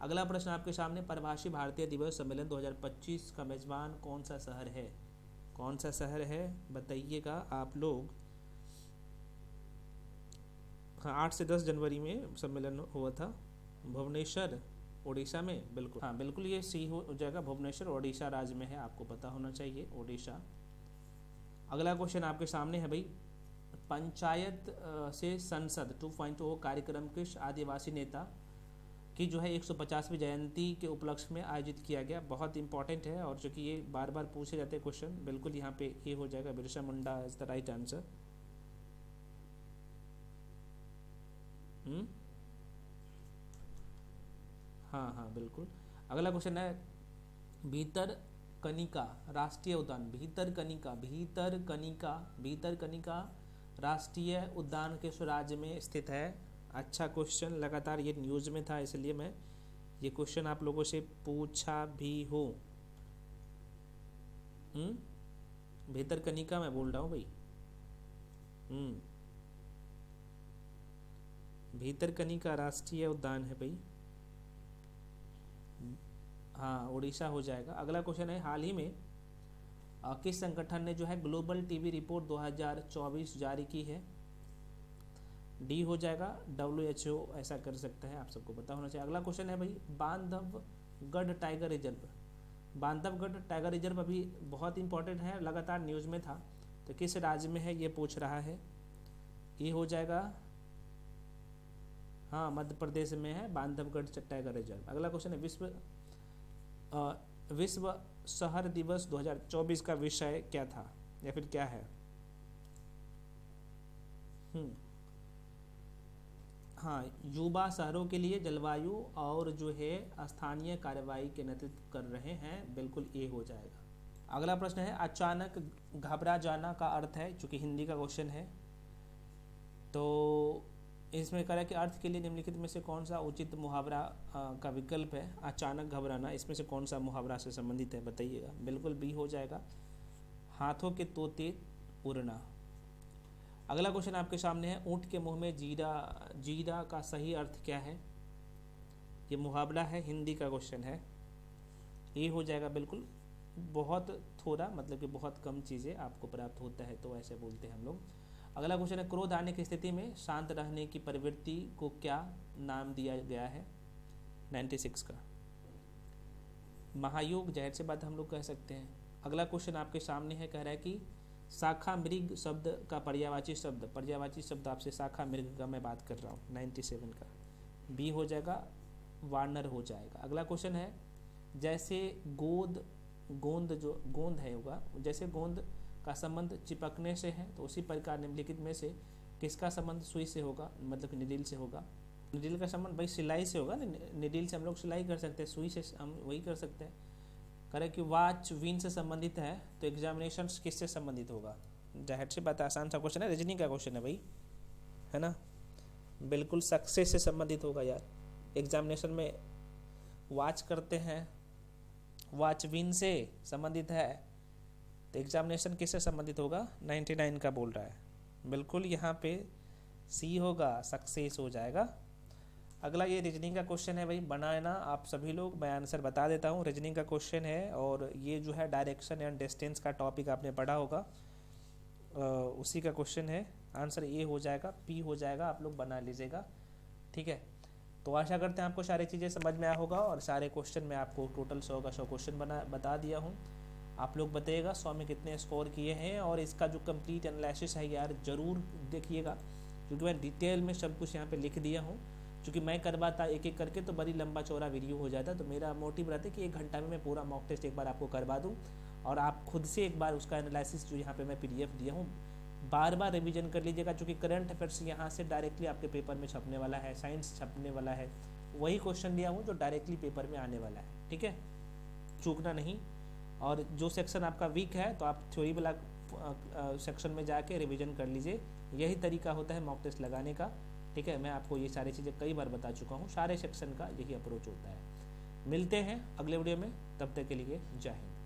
अगला प्रश्न आपके सामने, प्रवासी भारतीय दिवस सम्मेलन 2025 का मेजबान कौन सा शहर है? कौन सा शहर है बताइएगा आप लोग। हाँ 8 से 10 जनवरी में सम्मेलन हुआ था, भुवनेश्वर उड़ीसा में, बिल्कुल हाँ बिल्कुल ये सी हो जाएगा, भुवनेश्वर उड़ीसा राज्य में है, आपको पता होना चाहिए, उड़ीसा। अगला क्वेश्चन आपके सामने है भाई, पंचायत से संसद 2.0 कार्यक्रम किस आदिवासी नेता की जो है 150वीं जयंती के उपलक्ष्य में आयोजित किया गया? बहुत इंपॉर्टेंट है, और जो कि ये बार बार पूछे जाते हैं क्वेश्चन, बिल्कुल यहाँ पे ये हो जाएगा, Birsa Munda is the right answer. हाँ बिल्कुल। अगला क्वेश्चन है, भीतरकनिका राष्ट्रीय उद्यान, भीतरकनिका राष्ट्रीय उद्यान किस राज्य में स्थित है? अच्छा क्वेश्चन, लगातार ये न्यूज़ में था, इसलिए मैं ये क्वेश्चन आप लोगों से पूछा भी हो। भीतरकनिका मैं बोल रहा हूँ भाई। भीतरकनिका राष्ट्रीय उद्यान है भाई, हाँ उड़ीसा हो जाएगा। अगला क्वेश्चन है, हाल ही में किस संगठन ने जो है ग्लोबल टीबी रिपोर्ट 2024 जारी की है? डी हो जाएगा, WHO ऐसा कर सकता है, आप सबको पता होना चाहिए। अगला क्वेश्चन है भाई, Bandhavgarh tiger reserve, Bandhavgarh tiger reserve अभी बहुत इंपॉर्टेंट है, लगातार न्यूज़ में था, तो किस राज्य में है ये पूछ रहा है? ये हो जाएगा, हाँ मध्य प्रदेश में है बांधवगढ़ टाइगर रिजर्व। अगला क्वेश्चन है, विश्व शहर दिवस 2024 का विषय क्या था या फिर क्या है? हाँ, युवा शहरों के लिए जलवायु और जो है स्थानीय कार्रवाई के नेतृत्व कर रहे हैं, बिल्कुल ये हो जाएगा। अगला प्रश्न है, अचानक घबरा जाना का अर्थ है, चूँकि हिंदी का क्वेश्चन है, तो इसमें कह रहा है कि अर्थ के लिए निम्नलिखित में से कौन सा उचित मुहावरा का विकल्प है? अचानक घबराना, इसमें से कौन सा मुहावरा से संबंधित है बताइएगा। बिल्कुल बी हो जाएगा, हाथों के तोते उड़ना। अगला क्वेश्चन आपके सामने है, ऊँट के मुंह में जीरा का सही अर्थ क्या है? ये मुहावरा है, हिंदी का क्वेश्चन है, ये हो जाएगा बिल्कुल। बहुत थोड़ा मतलब कि बहुत कम चीज़ें आपको प्राप्त होता है, तो ऐसे बोलते हैं हम लोग। अगला क्वेश्चन है, क्रोध आने की स्थिति में शांत रहने की प्रवृत्ति को क्या नाम दिया गया है? 96 का महायोग, जाहिर सी बात हम लोग कह सकते हैं। अगला क्वेश्चन आपके सामने है, कह रहा है कि शाखा मृग शब्द का पर्यायवाची शब्द आपसे शाखा मृग का मैं बात कर रहा हूँ, 97 का बी हो जाएगा, वार्नर हो जाएगा। अगला क्वेश्चन है, जैसे गोंद जो गोंद है होगा, जैसे गोंद का संबंध चिपकने से है, तो उसी प्रकार निम्नलिखित में से किसका संबंध सुई से होगा, मतलब निडिल से होगा? निडिल का संबंध भाई सिलाई से होगा ना, निडिल से हम लोग सिलाई कर सकते हैं, सुई से हम वही कर सकते हैं। करे कि वाच विन से संबंधित है तो एग्जामिनेशन किससे संबंधित होगा। जाहिर सी बात है, आसान सा क्वेश्चन है, रीजनिंग का क्वेश्चन है भाई, है ना। बिल्कुल सक्सेस से संबंधित होगा यार। एग्जामिनेशन में वाच करते हैं, वाच विन से संबंधित है तो एग्जामिनेशन किससे संबंधित होगा, 99 का बोल रहा है, बिल्कुल यहाँ पे सी होगा, सक्सेस हो जाएगा। अगला ये रीजनिंग का क्वेश्चन है भाई, बनाना आप सभी लोग, मैं आंसर बता देता हूँ। रीजनिंग का क्वेश्चन है और ये जो है डायरेक्शन एंड डिस्टेंस का टॉपिक आपने पढ़ा होगा, उसी का क्वेश्चन है। आंसर ए हो जाएगा, पी हो जाएगा, आप लोग बना लीजिएगा, ठीक है। तो आशा करते हैं आपको सारी चीज़ें समझ में आया होगा और सारे क्वेश्चन मैं आपको टोटल 100 का 100 क्वेश्चन बता दिया हूँ। आप लोग बताइएगा 100 में कितने स्कोर किए हैं, और इसका जो कंप्लीट एनालिसिस है यार ज़रूर देखिएगा, क्योंकि मैं डिटेल में सब कुछ यहाँ पे लिख दिया हूँ। क्योंकि मैं करवाता एक एक करके तो बड़ी लंबा चौड़ा वीडियो हो जाता, तो मेरा मोटिव रहता है कि 1 घंटा में मैं पूरा मॉक टेस्ट एक बार आपको करवा दूँ और आप खुद से एक बार उसका एनालिसिस जो यहाँ पे मैं PDF दिया हूँ बार बार रिवीजन कर लीजिएगा। क्योंकि करंट अफेयर्स यहाँ से डायरेक्टली आपके पेपर में छपने वाला है, साइंस छपने वाला है, वही क्वेश्चन लिया हूँ जो डायरेक्टली पेपर में आने वाला है, ठीक है, चूकना नहीं। और जो सेक्शन आपका वीक है तो आप थ्योरी वाला सेक्शन में जाके रिवीजन कर लीजिए, यही तरीका होता है मॉक टेस्ट लगाने का, ठीक है। मैं आपको ये सारी चीज़ें कई बार बता चुका हूँ, सारे सेक्शन का यही अप्रोच होता है। मिलते हैं अगले वीडियो में, तब तक के लिए जय हिंद।